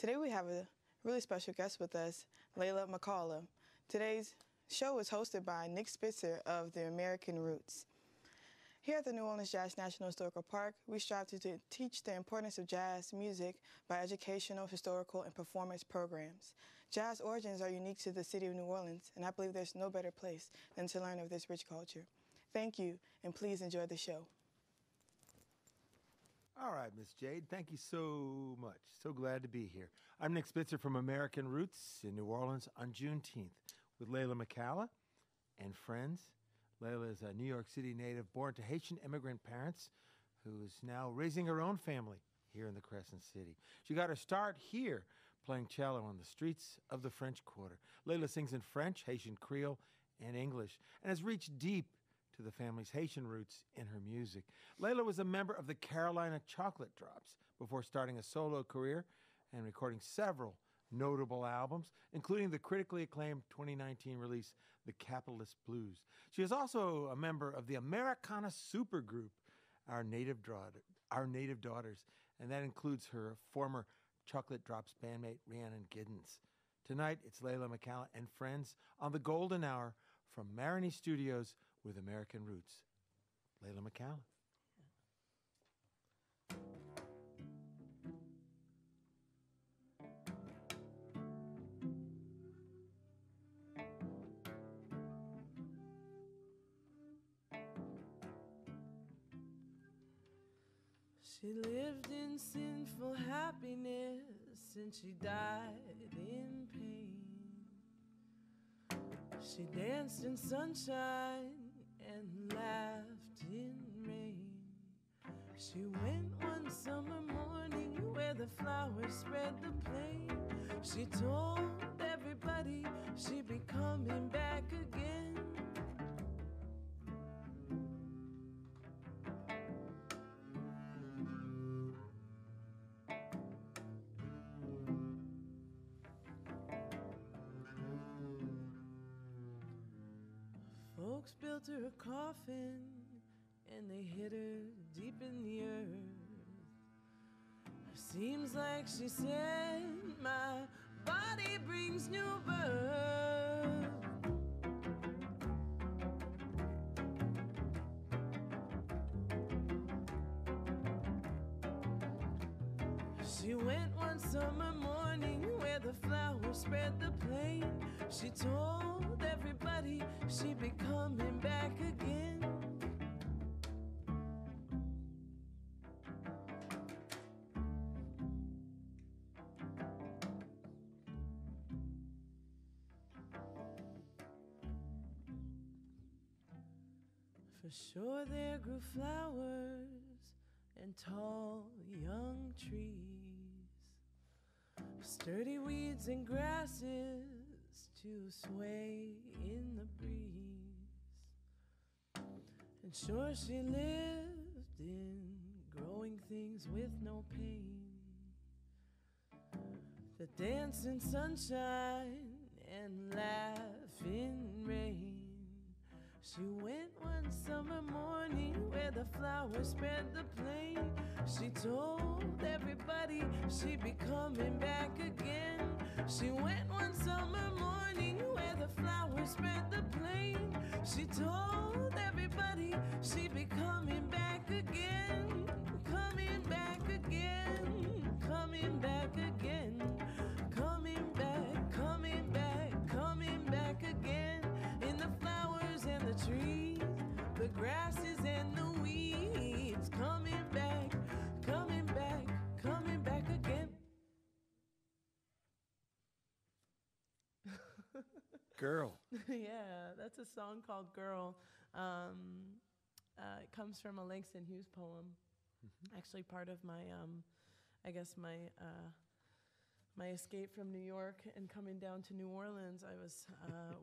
Today we have a really special guest with us, Leyla McCullough. Today's show is hosted by Nick Spitzer of the American Roots. Here at the New Orleans Jazz National Historical Park, we strive to teach the importance of jazz music by educational, historical, and performance programs. Jazz origins are unique to the city of New Orleans, and I believe there's no better place than to learn of this rich culture. Thank you, and please enjoy the show. All right, Miss Jade, thank you so much. So glad to be here. I'm Nick Spitzer from American Roots in New Orleans on Juneteenth with Leyla McCullough and friends. Leyla is a New York City native born to Haitian immigrant parents who is now raising her own family here in the Crescent City. She got her start here playing cello on the streets of the French Quarter. Leyla sings in French, Haitian Creole, and English, and has reached deep to the family's Haitian roots in her music. Leyla was a member of the Carolina Chocolate Drops before starting a solo career and recording several notable albums, including the critically acclaimed 2019 release, The Capitalist Blues. She is also a member of the Americana supergroup, Our Native Daughters, and that includes her former Chocolate Drops bandmate, Rhiannon Giddens. Tonight, it's Leyla McCullough and friends on the Golden Hour from Marigny Studios with American Roots. Leyla McCullough. She lived in sinful happiness and she died in pain. She danced in sunshine and laughed in rain. She went one summer morning where the flowers spread the plain. She told everybody she'd be coming back again. Folks built her a coffin and they hid her deep in the earth. Seems like she said, my body brings new birth. She went one summer morning where the flowers spread the plain. She told everybody she'd be coming back again. For sure there grew flowers and tall young trees, sturdy weeds and grasses to sway in the breeze. And sure she lived in growing things with no pain, that dance in sunshine and laugh in rain. She went one summer morning where the flowers spread the plain. She told everybody she'd be coming back again. She went one summer morning where the flowers spread the plain. She told everybody she'd be coming back again. Coming back again. Coming back again. Coming back, coming back, coming back again. In the flowers and the trees, the grasses and the weeds. Coming back, coming back, coming back again. Girl. Yeah, that's a song called Girl. It comes from a Langston Hughes poem. Actually part of my, I guess my escape from New York and coming down to New Orleans. I was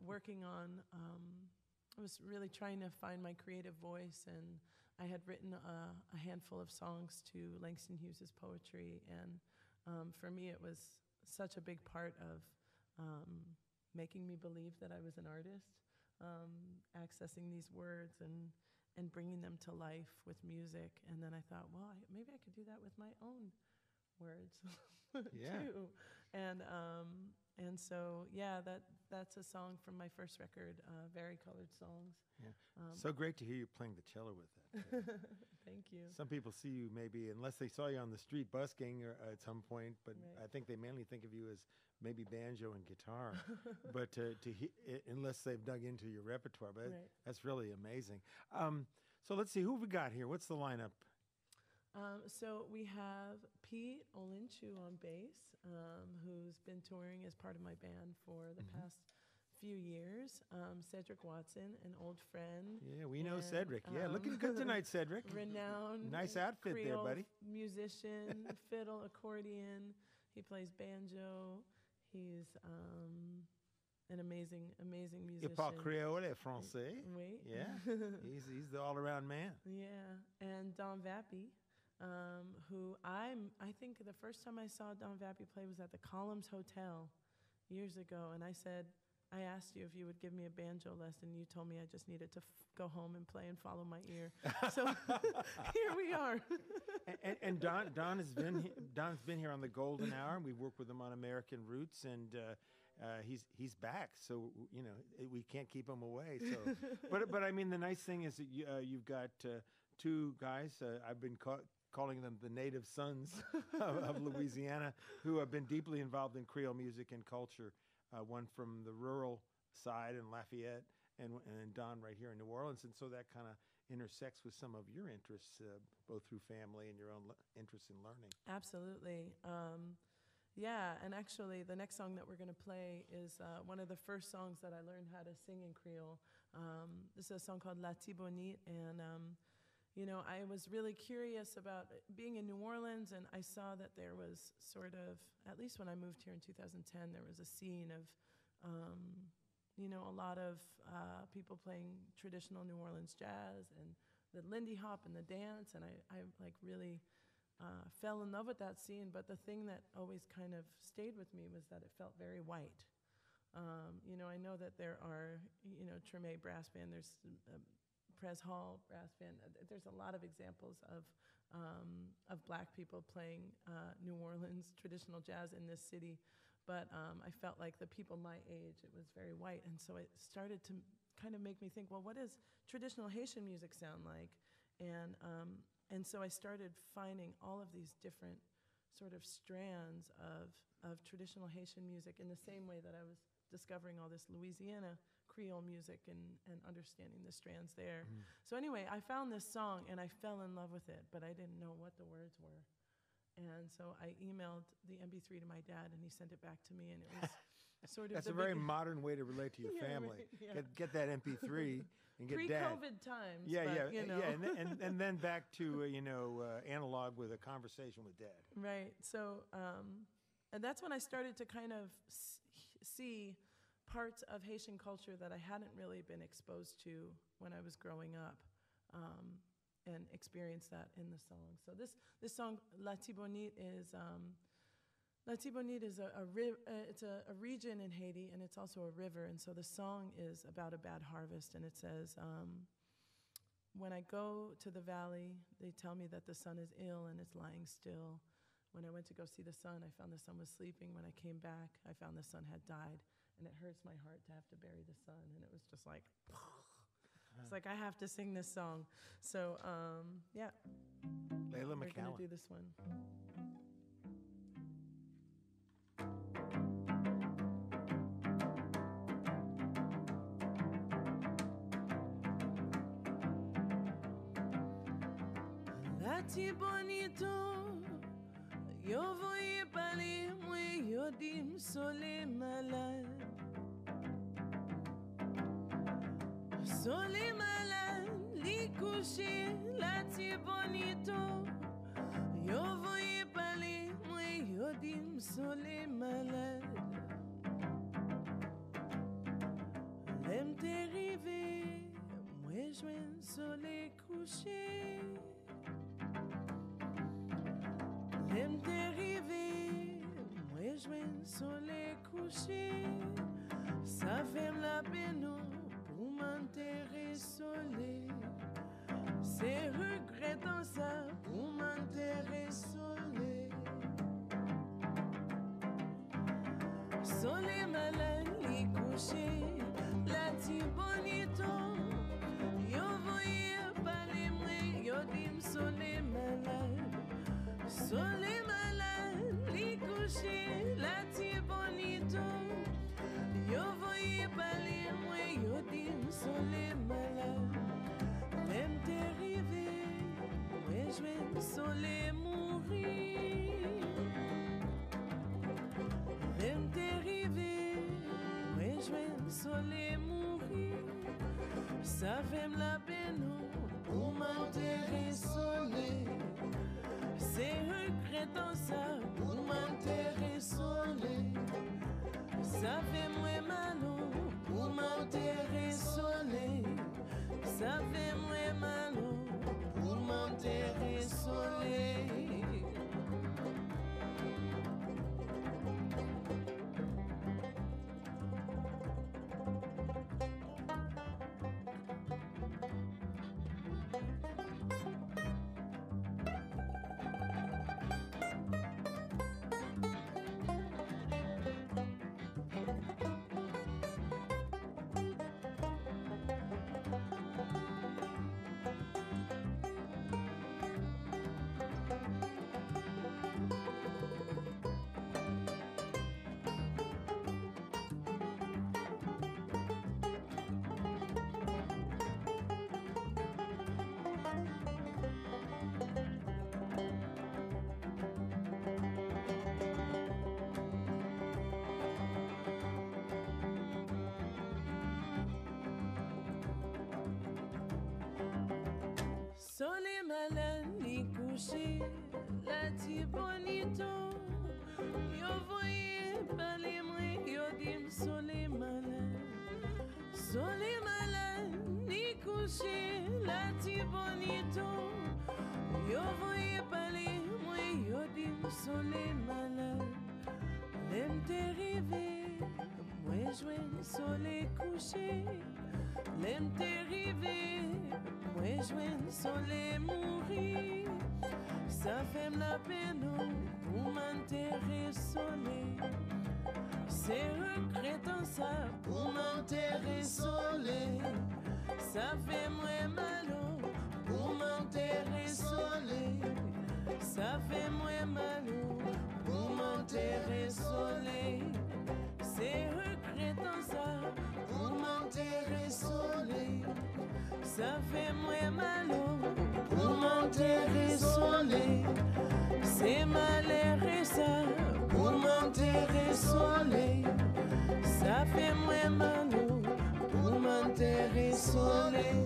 working on, I was really trying to find my creative voice, and I had written a handful of songs to Langston Hughes's poetry, and for me it was such a big part of making me believe that I was an artist, accessing these words and bringing them to life with music. And then I thought, well, maybe I could do that with my own words Yeah. too. And so yeah, that's a song from my first record, Varicolored Songs. Yeah. So great to hear you playing the cello with that. Thank you. Some people see you maybe, unless they saw you on the street busking or, at some point, but Right. I think they mainly think of you as maybe banjo and guitar, but unless they've dug into your repertoire. But Right. that's really amazing. So let's see, who have we got here? What's the lineup? So we have Pete Olinchu on bass, who's been touring as part of my band for the past few years. Cedric Watson, an old friend. Yeah, we know Cedric. Yeah, looking good tonight, Cedric. Renowned Nice outfit there, Creole buddy. musician, fiddle, accordion. He plays banjo. He's an amazing musician. Il parle créole et français. Oui. Yeah, he's the all-around man. Yeah, and Don Vappy, who I think the first time I saw Don Vappy play was at the Columns Hotel years ago, and I asked you if you would give me a banjo lesson. You told me I just needed to go home and play and follow my ear. So here we are. And Don's been here on the Golden Hour, and we work with him on American Roots, and he's back. So we can't keep him away. So, but I mean, the nice thing is that you've got two guys. I've been calling them the native sons of Louisiana, who have been deeply involved in Creole music and culture. One from the rural side in Lafayette, and Don right here in New Orleans. And so that kind of intersects with some of your interests, both through family and your own interest in learning. Absolutely. Yeah, and actually the next song that we're going to play is one of the first songs that I learned how to sing in Creole. This is a song called La Tibonite, and I was really curious about being in New Orleans, and I saw that there was sort of, at least when I moved here in 2010, there was a scene of, a lot of people playing traditional New Orleans jazz and the Lindy Hop and the dance, and I really fell in love with that scene. But the thing that always kind of stayed with me was that it felt very white. I know that there are, Treme Brass Band, there's Prez Hall Brass Band. There's a lot of examples of black people playing New Orleans traditional jazz in this city, but I felt like the people my age, it was very white, and so it started to kind of make me think, well, what does traditional Haitian music sound like? And so I started finding all of these different sort of strands of traditional Haitian music in the same way that I was discovering all this Louisiana Creole music and understanding the strands there. So anyway, I found this song and I fell in love with it, but I didn't know what the words were. And so I emailed the MP3 to my dad, and he sent it back to me, and it was sort of That's a very modern way to relate to your family. Right, yeah. Get that MP3 and get Dad. Pre-COVID times. Yeah, but, yeah, and then back to analog with a conversation with Dad. Right. So, and that's when I started to kind of see parts of Haitian culture that I hadn't really been exposed to when I was growing up, and experienced that in the song. So this song, La Tibonite, is it's a region in Haiti, and it's also a river. And so the song is about a bad harvest, and it says, when I go to the valley, they tell me that the sun is ill and it's lying still. When I went to go see the sun, I found the sun was sleeping. When I came back, I found the sun had died. And it hurts my heart to have to bury the sun. And it was just like, it's like I have to sing this song. So, yeah. Leyla We're McCallum. going to do this one. La Tibonito, yo voye pale, mwen yo dim sole malade. Sole malade, li couché, la Tibonito, yo voye pale, mwen yo dim sole malade. Lem te rive, mwen jwen sole couché. Lem te rive, mwen jwen sole couché. Sa fem la penou pou m'enterrer solé. Se regretan sa pou m'enterrer solé. Sole malade li couché, la ti bonito. Yo voye pale mwe, yo dim sole malade. Sole malade li couché, la ti bonito. Yo voye pale mwe, yo dim sole malade. Même t'arrivé, mais je vais sole mourir. Même t'arrivé, mais je vais sole mourir. Ça fait la peine pour m'enterrer solé. C'est regrettant ça pour m'enterrer solé. Ça fait moins mal pour m'enterrer solé. Ça fait moins mal pour m'enterrer solé. Sole malade ni couché, la ti bonito. Yo voye pale mwe, yo dim sole malade. Sole malade ni couché, la ti bonito. Yo voye pale mwe, yo dim sole malade. L'aime t'arrivé, moi je sole couché. L'aime t'arrivé, moi je sole mourir. Ça fait la peine pour m'enterrer solé. C'est regrettant ça pour m'enterrer solé. Ça fait moins mal pour m'enterrer solé. Ça fait moins mal pour m'enterrer solé. C'est regrettant ça pour m'enterrer solé. Ça fait moins mal pour m'enterrer solé. C'est malheureux ça pour m'enterrer solé. Ça fait moins mal pour m'enterrer solé.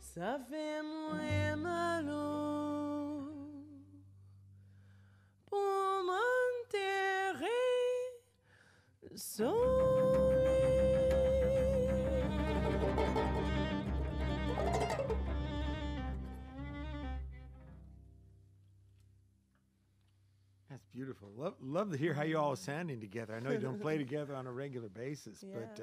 Ça fait moins mal pour m'enterrer solé. That's beautiful. Love to hear how you all are sounding together. I know you don't play together on a regular basis, but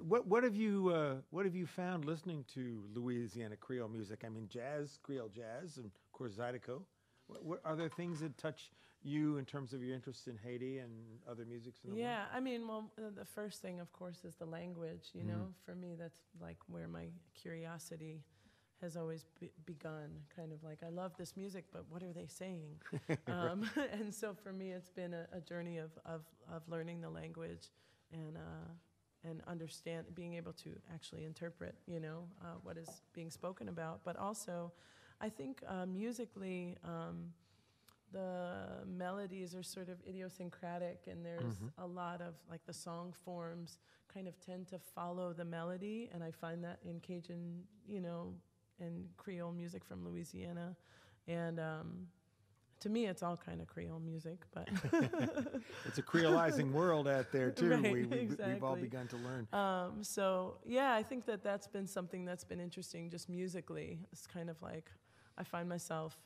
what have you found listening to Louisiana Creole music? I mean, jazz, Creole jazz, and of course Zydeco. What are there things that touch you in terms of your interest in Haiti and other musics in the world? Yeah, I mean, well, the first thing, of course, is the language. You know, for me, that's like where my curiosity has always begun. Kind of like, I love this music, but what are they saying? And so for me, it's been a journey of learning the language and understand, being able to actually interpret, you know, what is being spoken about. But also, I think musically, the melodies are sort of idiosyncratic, and there's a lot of, like, the song forms kind of tend to follow the melody, and I find that in Cajun, you know, and Creole music from Louisiana. And to me, it's all kind of Creole music, but it's a Creolizing world out there too. Right, We've all begun to learn. So yeah, I think that's been something that's been interesting, just musically. It's kind of like I find myself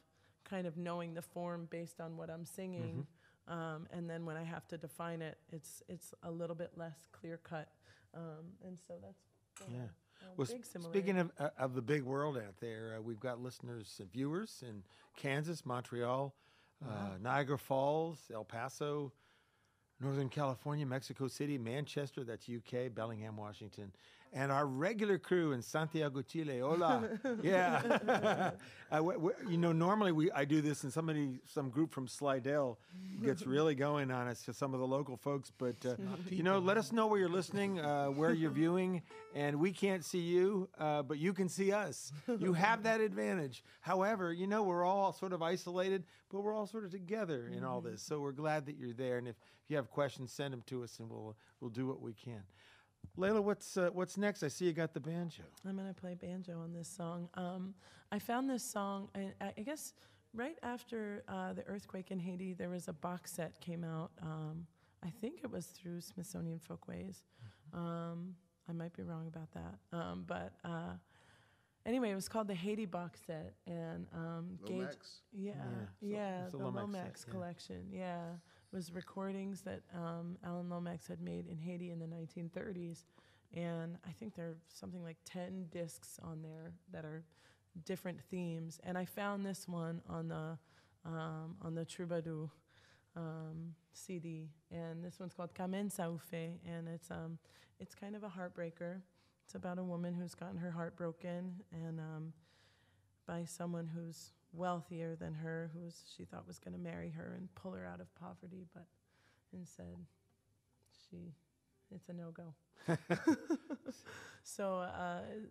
kind of knowing the form based on what I'm singing, and then when I have to define it, it's a little bit less clear cut, and so that's been Well, big similarity. speaking of the big world out there, we've got listeners and viewers in Kansas, Montreal, Niagara Falls, El Paso, Northern California, Mexico City, Manchester, that's UK, Bellingham, Washington, and our regular crew in Santiago, Chile. Hola. Yeah. Normally I do this and some group from Slidell gets really going on us to some of the local folks, but, let us know where you're listening, where you're viewing, and we can't see you, but you can see us. You have that advantage. However, we're all sort of isolated, but we're all sort of together in all this, so we're glad that you're there, and if you have questions, send them to us, and we'll do what we can. Leyla, what's next? I see you got the banjo. I'm going to play banjo on this song. I found this song, I guess, right after the earthquake in Haiti, there was a box set came out. I think it was through Smithsonian Folkways. I might be wrong about that. But anyway, it was called the Haiti box set. And Lomax? the Lomax collection, It was recordings that Alan Lomax had made in Haiti in the 1930s. And I think there are something like 10 discs on there that are different themes. And I found this one on the Troubadour CD. And this one's called Kamen Saoufé. And it's kind of a heartbreaker. It's about a woman who's gotten her heart broken and by someone who's wealthier than her, who she thought was going to marry her and pull her out of poverty, but instead it's a no-go. So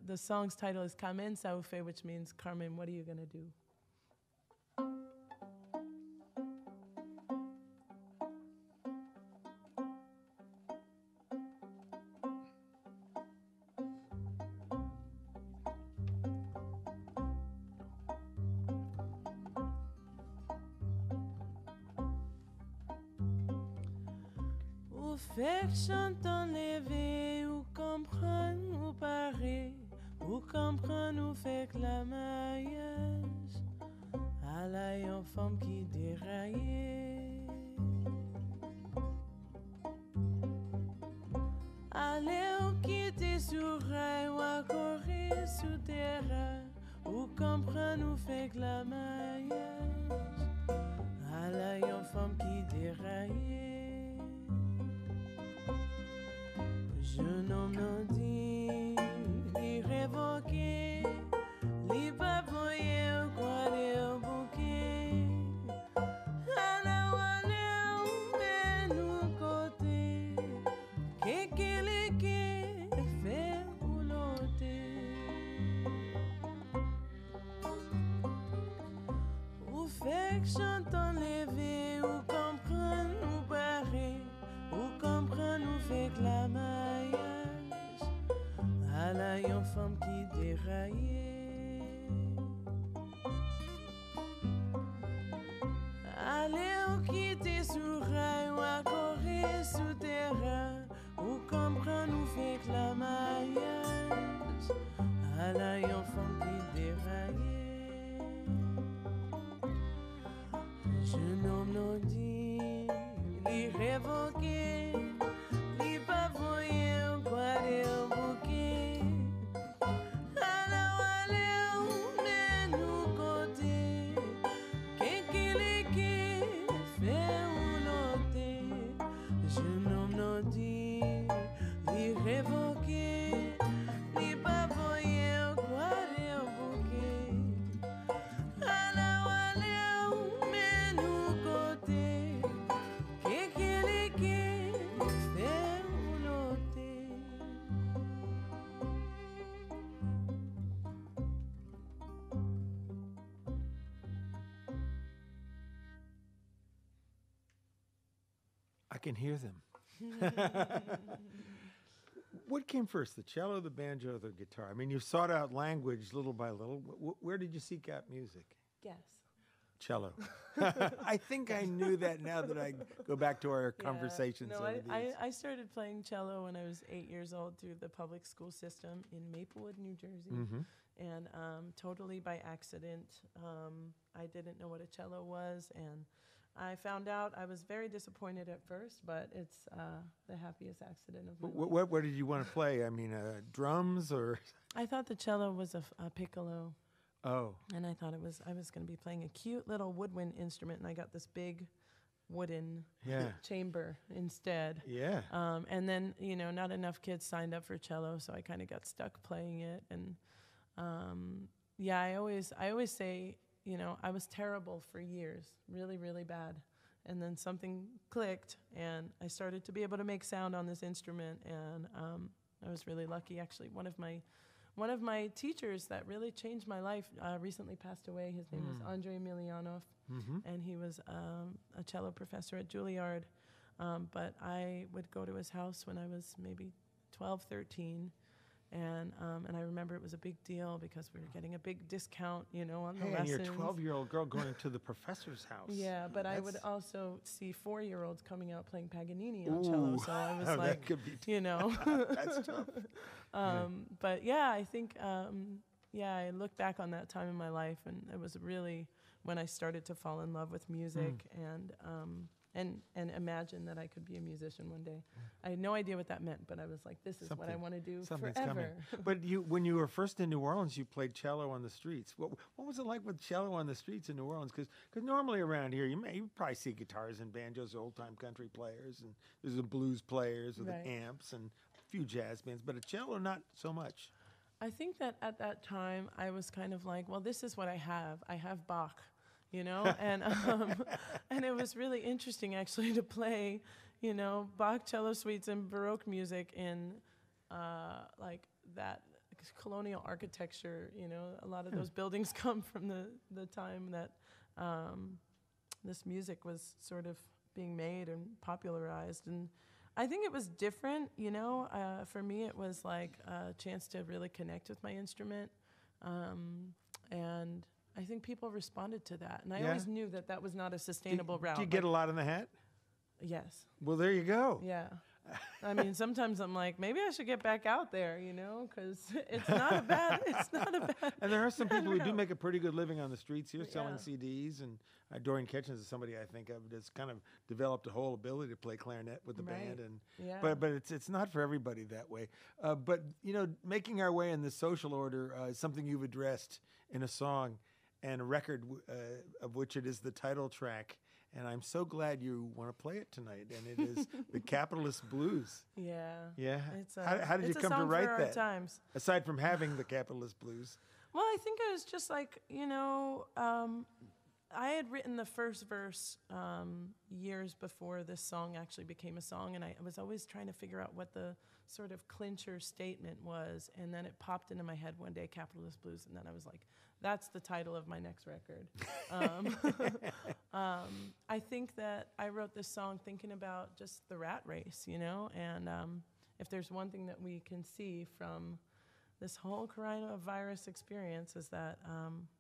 the song's title is Kamen Saoufé, which means, Carmen, what are you going to do? Ou fait que chantant levé, ou comprendre, ou parler, ou comprendre, ou fait que la mariage, à la yon femme qui déraillait. Allez ou quitter sur rail, ou à courir sous terre, ou comprendre, ou fait que la mariage, à la yon femme qui déraillait. Je nomme non dit, li révoqué, li pas voyé ou quoi au bouquet. Ala wale ou ben ou côté, que fait ou l'ôté. Ou fait que j'entends lever, ou comprendre ou barrer, ou comprendre ou fait que la maillage, à la yon femme qui déraillait. Allez ou quitter sous rail, ou à courir sous terrain, ou comprendre ou fait que la maillage, à la yon femme qui déraillait. Je nomme non dit, li révoqué, li pas voyé ou quoi au bouquet. Alors allez ou men ou côté, qui fait ou l'ôté. Je nomme non dit, li révoqué, li pas voyé ou quoi au bouquet. Alors allez ou men ou côté, qui fait ou l'ôté. I can hear them. What came first, the cello, the banjo, or the guitar? I mean, you sought out language little by little. Where did you seek out music? Guess. Cello. I think I knew that now that I go back to our conversations. No, over these. I started playing cello when I was 8 years old through the public school system in Maplewood, New Jersey. Mm-hmm. And totally by accident. I didn't know what a cello was, and I found out. I was very disappointed at first, but it's the happiest accident of my life. What did you want to play? I mean, drums or? I thought the cello was a piccolo. Oh. And I thought I was going to be playing a cute little woodwind instrument, and I got this big wooden Yeah. chamber instead. Yeah. And then, not enough kids signed up for cello, so I kind of got stuck playing it. And I always say, I was terrible for years, really, really bad. And then something clicked, and I started to be able to make sound on this instrument. And I was really lucky, actually. One of my teachers that really changed my life recently passed away. His name was Andrei Emelianov, and he was a cello professor at Juilliard. But I would go to his house when I was maybe 12, 13, and I remember it was a big deal because we were getting a big discount, on the Hey, and lessons. you're a 12-year-old girl going to the professor's house. Yeah, but I would also see 4-year-olds coming out playing Paganini on cello, so I was that like, could be That's tough. But yeah, I think, I look back on that time in my life, and it was really when I started to fall in love with music and imagine that I could be a musician one day. I had no idea what that meant, but I was like, this is what I want to do Something's forever. coming. But when you were first in New Orleans, you played cello on the streets. What was it like with cello on the streets in New Orleans? Because normally around here, you probably see guitars and banjos, old-time country players, and there's the blues players with the amps and a few jazz bands, but a cello, not so much. I think that at that time, I was kind of like, well, this is what I have. I have Bach. And and it was really interesting actually to play, Bach cello suites and Baroque music in like that colonial architecture. A lot of those buildings come from the time that this music was sort of being made and popularized. And I think it was different, for me it was like a chance to really connect with my instrument. And I think people responded to that. And I always knew that was not a sustainable route. Do you get a lot in the hat? Yes. Well, there you go. Yeah. I mean, sometimes I'm like, maybe I should get back out there, because it's not a bad. And there are some people who do make a pretty good living on the streets here, selling CDs. And Dorian Kitchens is somebody I think of that's kind of developed a whole ability to play clarinet with the band. And but it's not for everybody that way. But making our way in the social order is something you've addressed in a song, and a record of which it is the title track. And I'm so glad you want to play it tonight. And it is the Capitalist Blues. Yeah. Yeah. How did you come to write that? Times. Aside from having the Capitalist Blues. Well, I think it was just like, I had written the first verse years before this song actually became a song. And I was always trying to figure out what the sort of clincher statement was. And then it popped into my head one day, Capitalist Blues. And then I was like, that's the title of my next record. I think that I wrote this song thinking about just the rat race, and if there's one thing that we can see from this whole coronavirus experience is that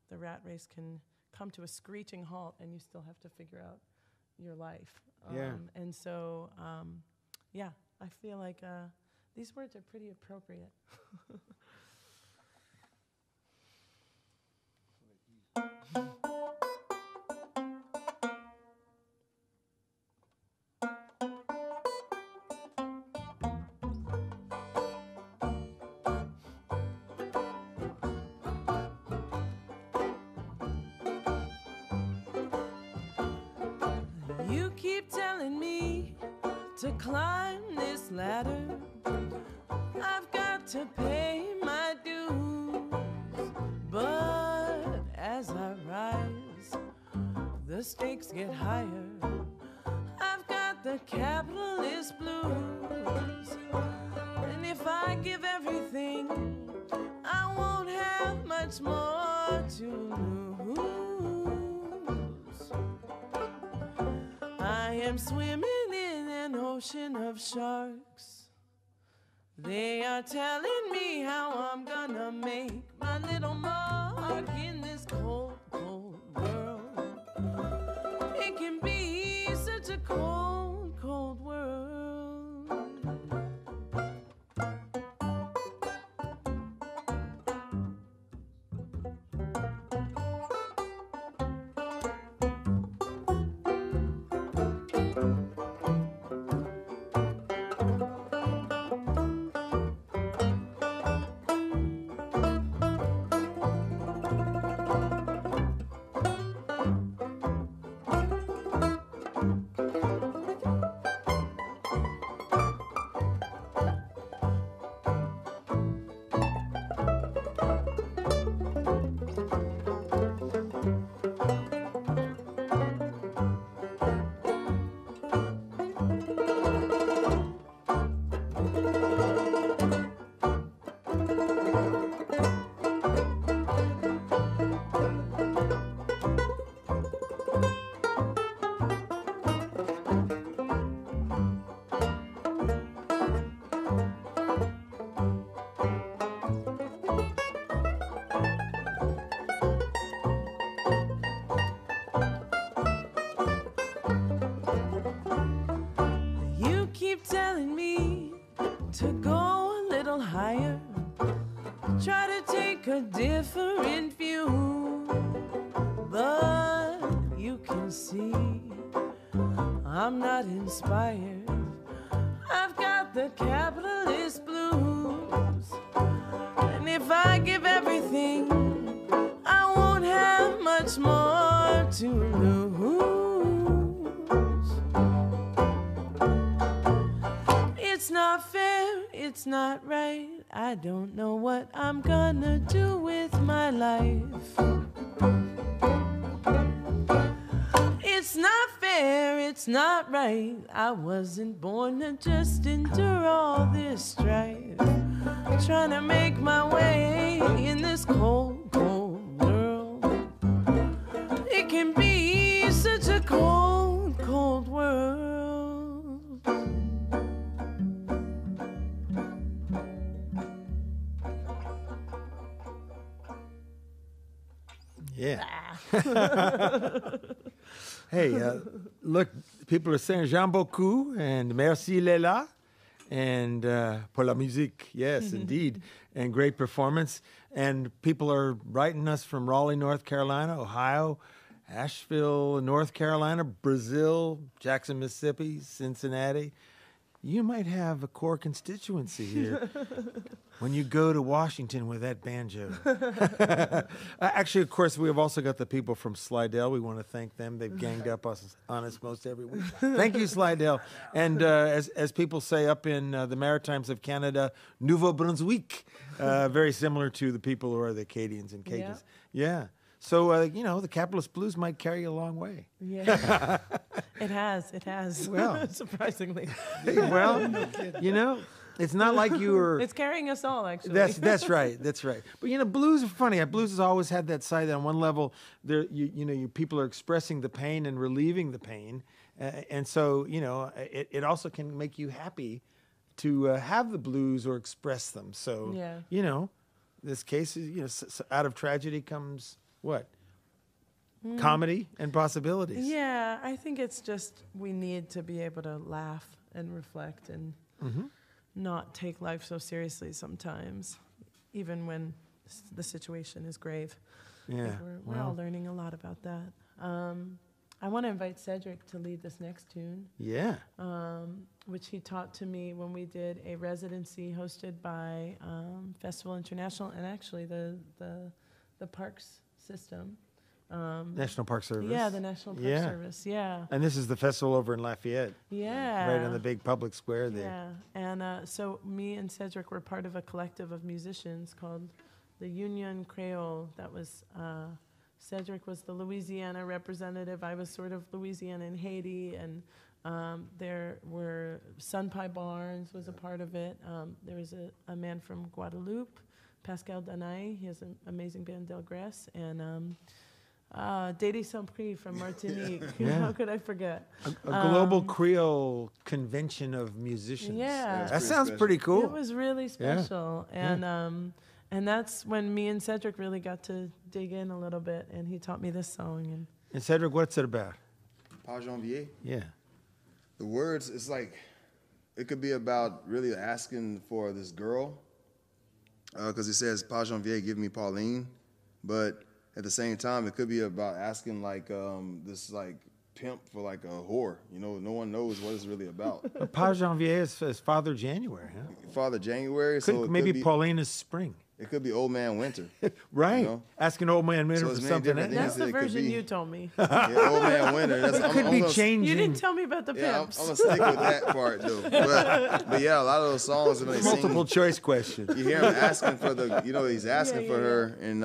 the rat race can come to a screeching halt and you still have to figure out your life. And so, I feel like these words are pretty appropriate. You keep telling me to climb this ladder. I've got to pay my dues, but as I rise, the stakes get higher. I've got the capitalist blues, and if I give everything, I won't have much more to lose. I am swimming in an ocean of sharks. They are telling me how I'm gonna make my little mark in this cold, cold world. It can be such a cold, cold world. keep telling me to go a little higher, try to take a different view, but you can see I'm not inspired. I've got the capitalist blues, and if I give everything, I won't have much more to lose. It's not fair, it's not right. I don't know what I'm gonna do with my life. It's not fair, it's not right. I wasn't born to just endure all this strife, trying to make my way in this cold, cold world. It can be such a cold, cold world. Yeah. Hey, look, people are saying j'aime beaucoup and merci Leyla and pour la musique. Yes, indeed. And great performance. And people are writing us from Raleigh, North Carolina, Ohio, Asheville, North Carolina, Brazil, Jackson, Mississippi, Cincinnati. You might have a core constituency here when you go to Washington with that banjo. Actually, of course, we have also got the people from Slidell. We want to thank them. They've ganged up on us most every week. Thank you, Slidell. And as people say up in the Maritimes of Canada, Nouveau Brunswick, very similar to the people who are the Acadians and Cajuns. Yeah. So, you know, the capitalist blues might carry you a long way. Yeah. It has. Well, surprisingly. Well, you know, it's not like you were. It's carrying us all, actually. That's right. That's right. But you know, blues are funny. Blues has always had that side. On one level, there, you people are expressing the pain and relieving the pain, and so you know, it also can make you happy to have the blues or express them. So you know, this case is out of tragedy comes what? Comedy and possibilities. Yeah, I think it's just we need to be able to laugh and reflect and not take life so seriously sometimes, even when the situation is grave. Yeah, we're all learning a lot about that. I want to invite Cedric to lead this next tune. Yeah. Which he taught to me when we did a residency hosted by Festival International and actually the Parks system. National Park Service. Yeah, the National Park Service. Yeah. And this is the festival over in Lafayette. Yeah. Right on the big public square there. Yeah. And so me and Cedric were part of a collective of musicians called the Union Creole. That was Cedric was the Louisiana representative. I was sort of Louisiana and Haiti, and there were Sunpie Barnes was a part of it. There was a man from Guadeloupe, Pascal Danaï. He has an amazing band, Del Grès, and Dédé Saint-Prix from Martinique. How could I forget? A global Creole convention of musicians. Yeah. That sounds pretty cool. It was really special. And that's when me and Cedric really got to dig in a little bit, and he taught me this song. And Cedric, what's it about? Pas Janvier? Yeah. The words, it's like, it could be about really asking for this girl, because it says, Pas Janvier, give me Pauline, but at the same time, it could be about asking like this like pimp for like a whore. You know, no one knows what it's really about. Pas Janvier is Father January, huh? Father January. So maybe Pauline is spring. It could be Old Man Winter. Right. You know? Asking Old Man Winter for something. That's the version you told me. Yeah, Old Man Winter. It could be changing. You didn't tell me about the pimps. I'm going to stick with that part, though. But yeah, a lot of those songs. When they multiple choice question. You hear him asking for the, he's asking for her. And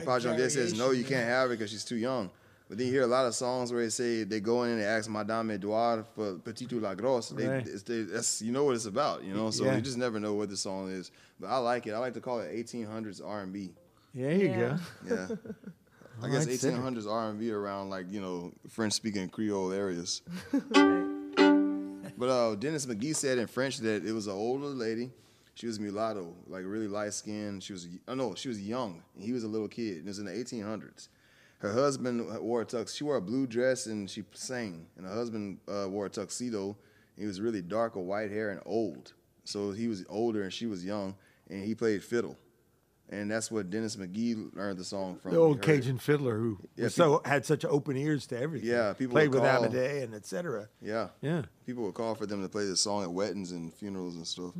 Pas Janvier says, no, you can't have her because she's too young. But then you hear a lot of songs where they say they go in and they ask Madame Edouard for Petit ou la Grosse. That's what it's about, So you just never know what the song is. But I like it. I like to call it 1800s R&B. There you go. Yeah. I guess 1800s R&B around French-speaking Creole areas. But Dennis McGee said in French that it was an older lady. She was mulatto, like really light-skinned. She was young. And he was a little kid. It was in the 1800s. Her husband wore a tux. She wore a blue dress and she sang. And her husband wore a tuxedo He was really dark with white hair and old. So he was older and she was young, and he played fiddle. And that's what Dennis McGee learned the song from. The old Cajun fiddler who had such open ears to everything. Yeah, people played would with call, Amadei and et cetera. Yeah. Yeah. People would call for them to play this song at weddings and funerals and stuff.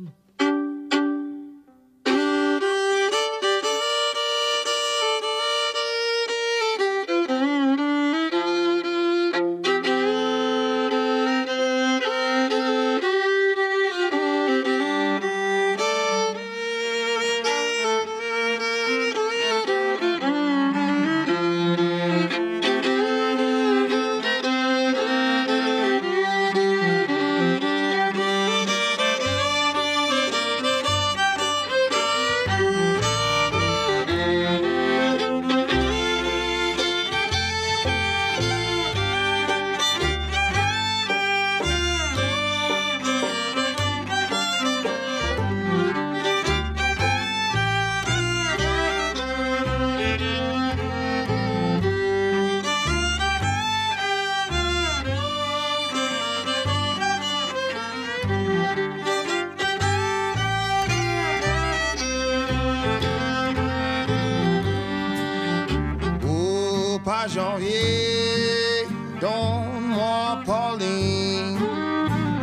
Pas janvier, donne-moi Pauline.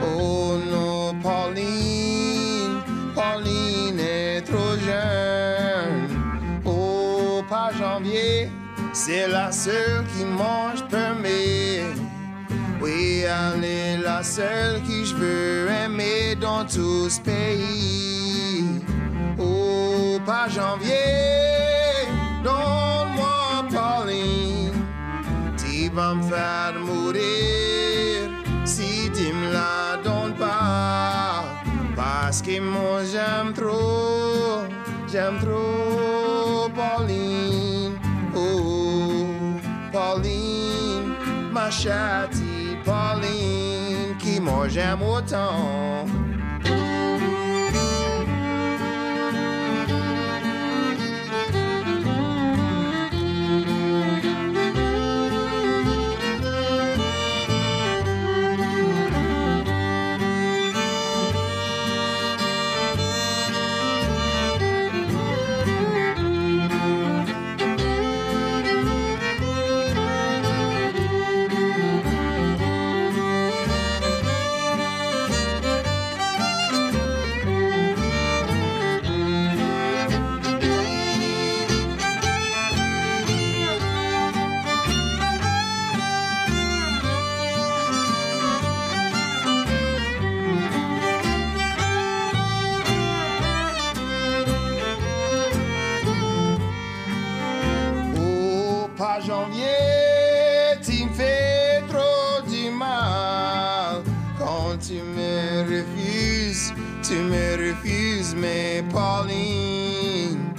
Oh non, Pauline, Pauline est trop jeune. Oh, pas janvier, c'est la seule qui mange permis. Oui, elle est la seule qui je veux aimer dans tout ce pays. Oh, pas janvier, donne-moi Pauline. Tu vas me faire mourir si tu me la donnes pas. Parce que moi j'aime trop Pauline. Oh, Pauline, ma chattie Pauline, qui moi j'aime autant. Pas janvier, tu me fais trop du mal. Quand tu me refuses, mais Pauline.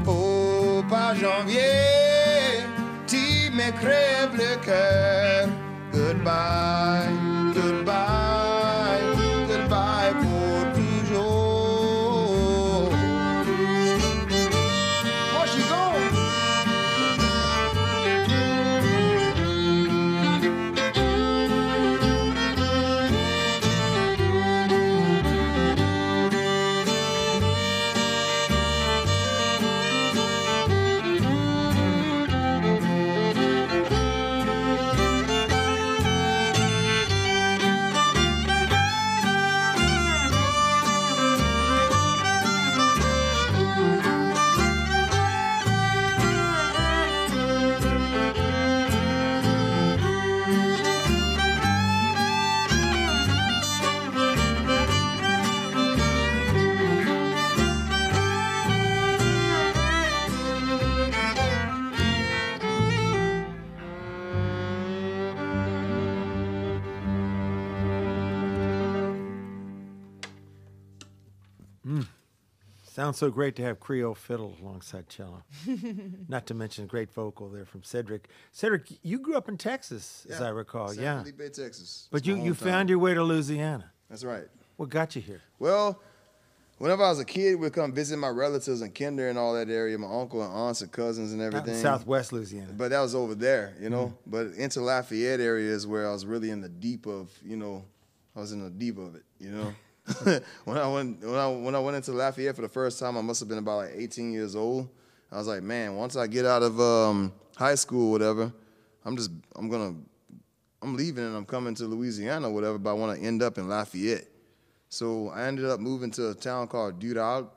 Oh, pas janvier, tu me crèves le cœur. Goodbye, goodbye, goodbye pour toujours. Moi, je go. Sounds so great to have Creole fiddle alongside cello. Not to mention great vocal there from Cedric. Cedric, you grew up in Texas, as I recall. San Felipe, Texas. But you found your way to Louisiana. That's right. What got you here? Well, whenever I was a kid, we'd come visit my relatives in Kinder and all that area, my uncle and aunts and cousins and everything. Southwest Louisiana. But that was over there, you know. But into Lafayette area is where I was really in the deep of, you know, I was in the deep of it, you know. when I went into Lafayette for the first time, I must have been about like 18 years old. I was like, man, once I get out of high school or whatever, I'm leaving and I'm coming to Louisiana or whatever, but I want to end up in Lafayette. So I ended up moving to a town called Dural,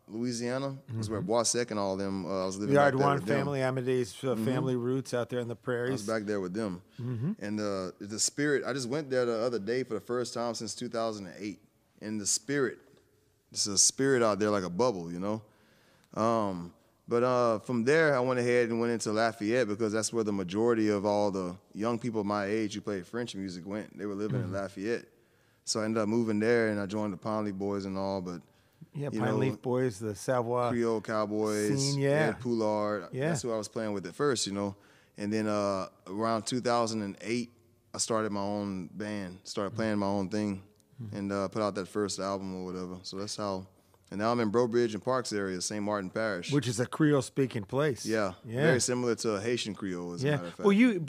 Louisiana. It was where Boisec and all them, I was living back there with them. family, Amadeus family roots out there in the prairies. I was back there with them. And the spirit, I just went there the other day for the first time since 2008. And the spirit, there's a spirit out there like a bubble, you know. But from there, I went ahead and went into Lafayette because that's where the majority of all the young people my age who played French music went. They were living in Lafayette. So I ended up moving there, and I joined the Pine Leaf Boys and all. But Pine Leaf Boys, the Savoie Creole Cowboys, scene, Ed Poulard. That's who I was playing with at first, you know. And then around 2008, I started my own band, started playing my own thing, and put out that first album or whatever. So that's how. And now I'm in Breaux Bridge and Parks area, St. Martin Parish. Which is a Creole-speaking place. Yeah. Very similar to Haitian Creole, as a matter of fact. Well, you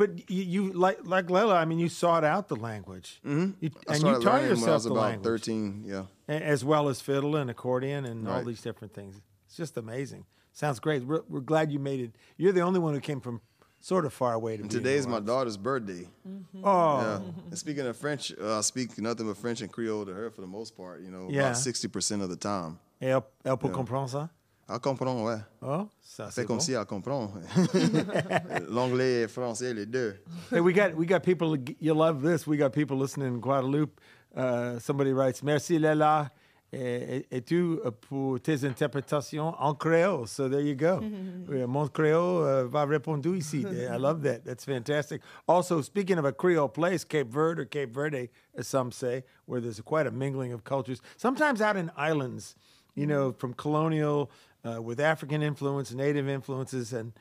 like Leyla, I mean, you sought out the language. I And started you taught learning yourself when I was the about language. 13, As well as fiddle and accordion and all Right. these different things. It's just amazing. Sounds great. We're glad you made it. You're the only one who came from sort of far away to And be in today's New my Orleans. daughter's birthday. Oh. Yeah. And speaking of French, I speak nothing but French and Creole to her for the most part, you know, Yeah. about 60% of the time. Et elle peut comprendre ça? Elle comprend, ouais. Oh, ça c'est Fait comme bon. si elle comprend. L'anglais et français, les deux. Hey, we got people. You love this. We got people listening in Guadeloupe. Somebody writes, "Merci Leyla, et tu pour tes interprétations en créole." So there you go. Mon créole va répondre ici. I love that. That's fantastic. Also, speaking of a Creole place, Cape Verde, or Cape Verde, as some say, where there's quite a mingling of cultures. Sometimes out in islands, you know, from colonial. With African influence, native influences, and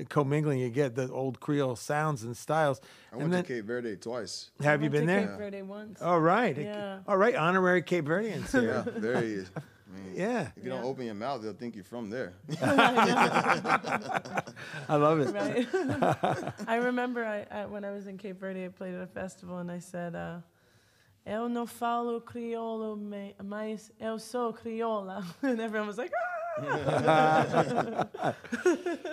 commingling, you get the old Creole sounds and styles. I went to Cape Verde twice. Have you been there? Cape Verde once. All right. Yeah. All right. Honorary Cape Verdeans here. Yeah, very. I mean, Yeah. If you don't open your mouth, they'll think you're from there. I love it. Right. I remember when I was in Cape Verde, I played at a festival, and I said, "Eu não falo crioulo, mas eu sou crioula," and everyone was like, "Ah!"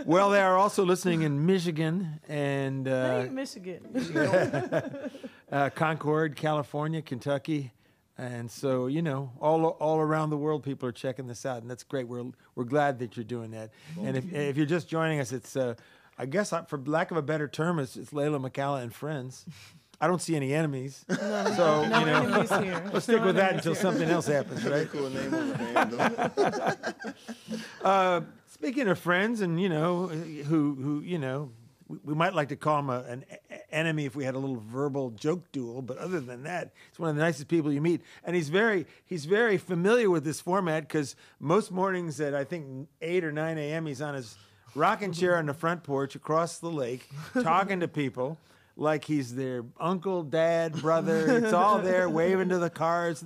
Well, they are also listening in Michigan and Hey, Michigan. Concord, California, Kentucky. And so, you know, all around the world, people are checking this out, and that's great. We're glad that you're doing that. And if you're just joining us, it's I guess for lack of a better term, it's Leyla McCalla and friends. I don't see any enemies, so No you know, enemies here. let's stick No with that enemies until here. something else happens, right? Cool name on the band, though. Speaking of friends, and you know, who you know, we might like to call him an enemy if we had a little verbal joke duel. But other than that, he's one of the nicest people you meet, and he's very familiar with this format because most mornings at I think 8 or 9 a.m. he's on his rocking chair on the front porch across the lake, talking to people. Like he's their uncle, dad, brother. It's all there, waving to the cars,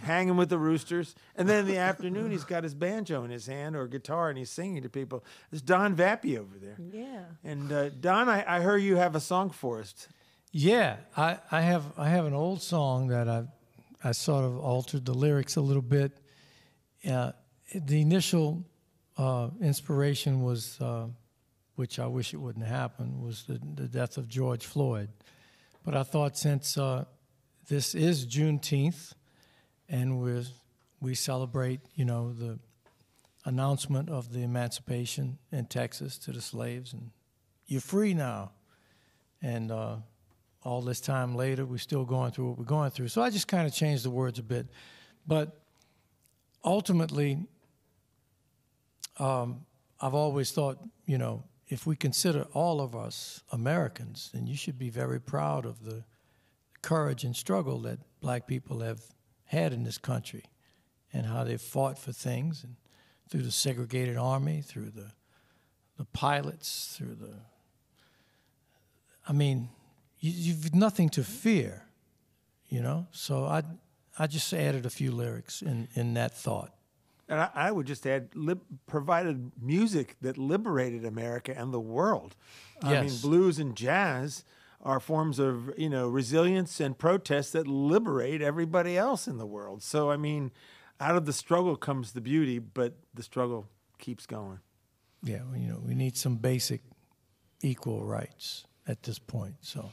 hanging with the roosters. And then in the afternoon, he's got his banjo in his hand or guitar, and he's singing to people. There's Don Vappy over there. Yeah. And Don, I heard you have a song for us. Yeah, I have an old song that I sort of altered the lyrics a little bit. The initial inspiration was. Which I wish it wouldn't happen, was the death of George Floyd. But I thought since this is Juneteenth and we celebrate, you know, the announcement of the emancipation in Texas to the slaves, and you're free now. And all this time later, we're still going through what we're going through. So I just kind of changed the words a bit. But ultimately, I've always thought, you know, if we consider all of us Americans, then you should be very proud of the courage and struggle that black people have had in this country and how they've fought for things, and through the segregated army, through the pilots, through the... I mean, you've nothing to fear, you know? So I just added a few lyrics in that thought. And I would just add, provided music that liberated America and the world. I mean, Yes. blues and jazz are forms of, resilience and protest that liberate everybody else in the world. So, I mean, out of the struggle comes the beauty, but the struggle keeps going. Yeah, we need some basic equal rights at this point. So,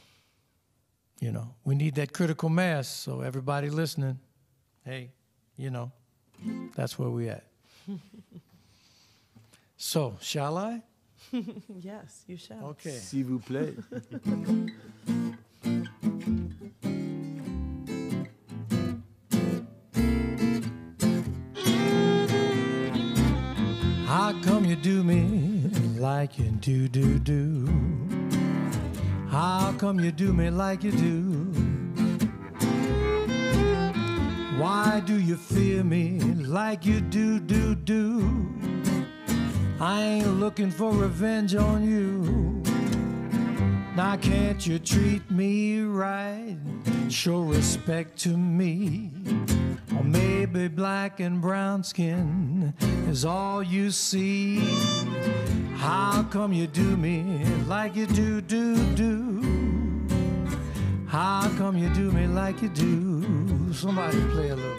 we need that critical mass. So everybody listening, hey, that's where we at. So, shall I? Yes, you shall. Okay. S'il vous plaît. How come you do me like you do? How come you do me like you do? Why do you fear me like you do? I ain't looking for revenge on you. Now can't you treat me right? Show respect to me. Or maybe black and brown skin is all you see. How come you do me like you do? How come you do me like you do? Somebody play a little.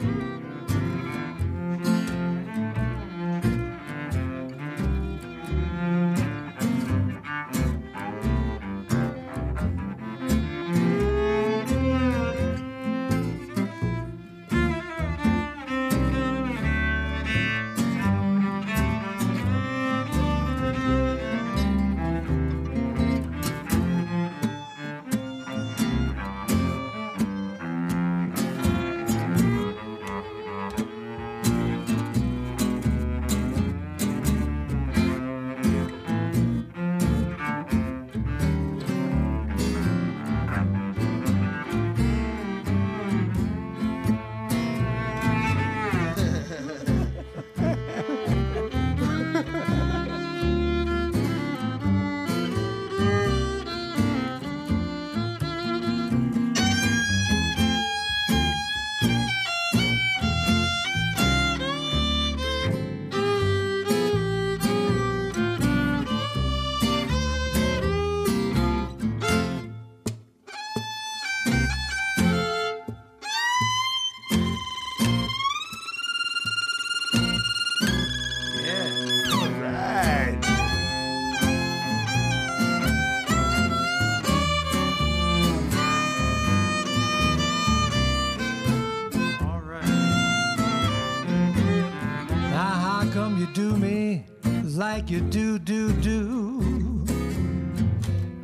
Like you do.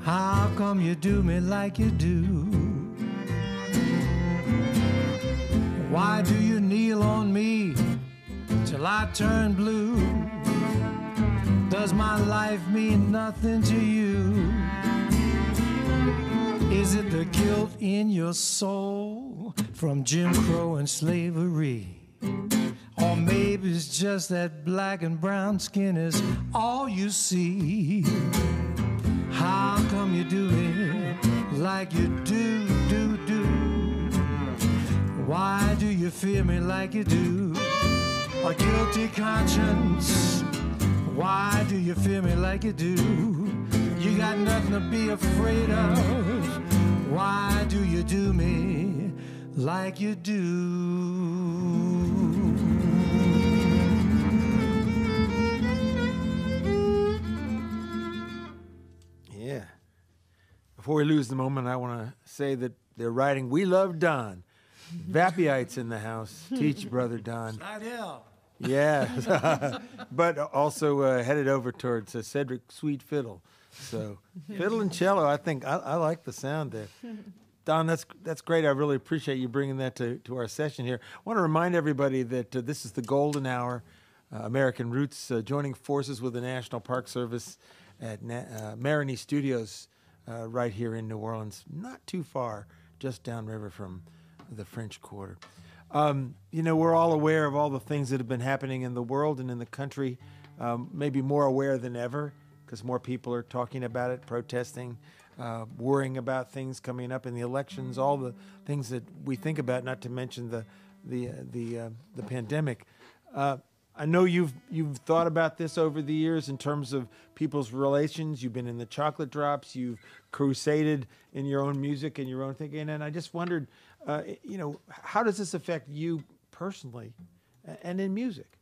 How come you do me like you do? Why do you kneel on me till I turn blue? Does my life mean nothing to you? Is it the guilt in your soul from Jim Crow and slavery? Or maybe it's just that black and brown skin is all you see. How come you do it like you do? Why do you fear me like you do? A guilty conscience. Why do you fear me like you do? You got nothing to be afraid of. Why do you do me like you do? Yeah. Before we lose the moment, I want to say that they're writing "We Love Don." Vapiites in the house. Teach Brother Don. Yeah. But also headed over towards Cedric Sweet Fiddle. So fiddle and cello, I think I like the sound there. Don, that's great. I really appreciate you bringing that to our session here. I want to remind everybody that this is the golden hour, American Roots, joining forces with the National Park Service at Marigny Studios right here in New Orleans, not too far, just downriver from the French Quarter. We're all aware of all the things that have been happening in the world and in the country, maybe more aware than ever because more people are talking about it, protesting, worrying about things coming up in the elections, all the things that we think about, not to mention the pandemic. I know you've thought about this over the years in terms of people's relations. You've been in the Chocolate Drops. You've crusaded in your own music and your own thinking. And I just wondered, how does this affect you personally and in music?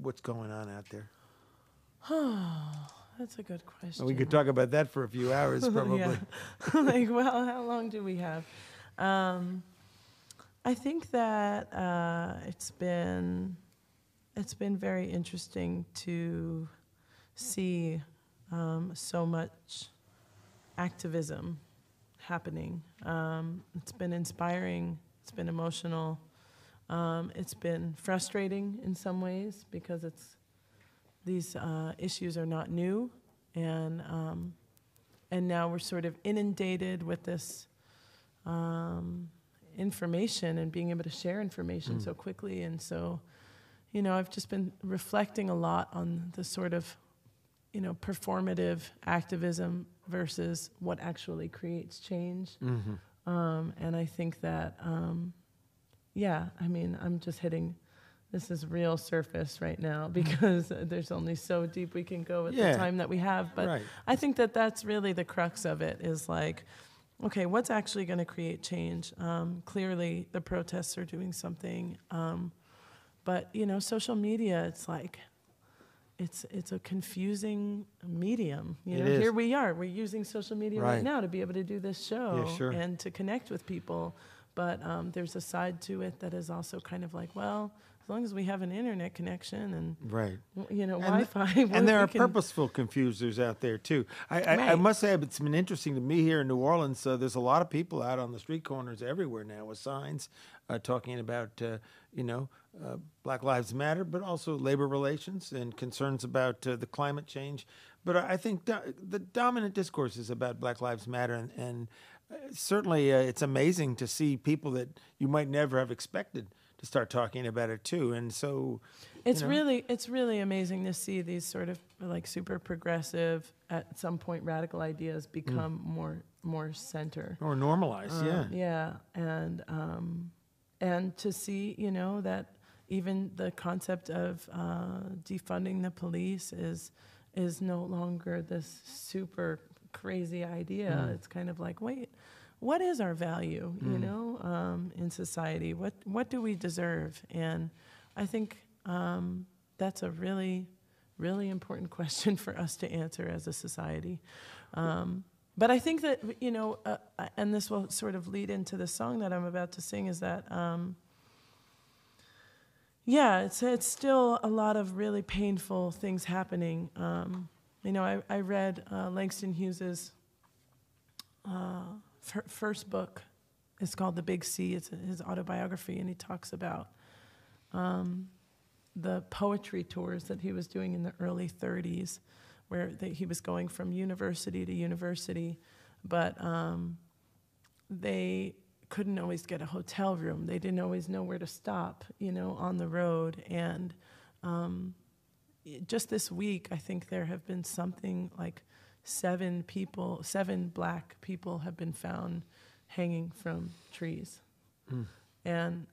What's going on out there? That's a good question. We could talk about that for a few hours, probably. Yeah. Well, how long do we have? I think that it's been very interesting to see so much activism happening. It's been inspiring. It's been emotional. It's been frustrating in some ways because these issues are not new, and now we're sort of inundated with this information and being able to share information so quickly. And so, I've just been reflecting a lot on the sort of, performative activism versus what actually creates change. And I think that, I'm just hitting, this is real surface right now because there's only so deep we can go with the time that we have. But I think that that's really the crux of it is like, okay, what's actually going to create change? Clearly, the protests are doing something. But, social media, it's like, it's a confusing medium. Here we are. We're using social media right now to be able to do this show and to connect with people. But there's a side to it that is also kind of like, well, as long as we have an internet connection and Wi-Fi. And there are purposeful confusers out there too. I must say it's been interesting to me here in New Orleans. There's a lot of people out on the street corners everywhere now with signs talking about Black Lives Matter, but also labor relations and concerns about the climate change. But I think the dominant discourse is about Black Lives Matter, and certainly it's amazing to see people that you might never have expected to start talking about it too. And so it's really amazing to see these sort of like super progressive, at some point radical ideas become more center or normalized. And to see that even the concept of defunding the police is no longer this super crazy idea. It's kind of like, wait, what is our value, in society? What do we deserve? And I think that's a really, really important question for us to answer as a society. But I think that, and this will sort of lead into the song that I'm about to sing, is that, it's still a lot of really painful things happening. I read Langston Hughes's first book. It's called The Big C. It's his autobiography, and he talks about the poetry tours that he was doing in the early 30s, where he was going from university to university, but they couldn't always get a hotel room. They didn't always know where to stop, on the road. And just this week, I think there have been something like 7 Black people have been found hanging from trees. And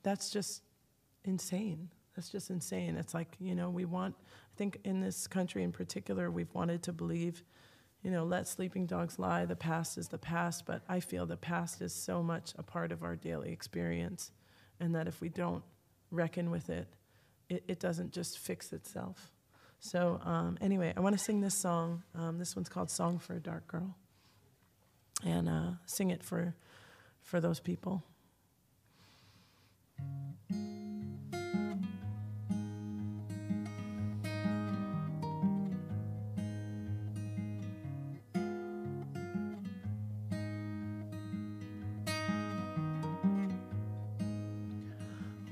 that's just insane. That's just insane. It's like, I think in this country in particular, we've wanted to believe, let sleeping dogs lie, the past is the past, but I feel the past is so much a part of our daily experience, and that if we don't reckon with it, it doesn't just fix itself. So anyway, I want to sing this song. This one's called Song for a Dark Girl, and sing it for those people.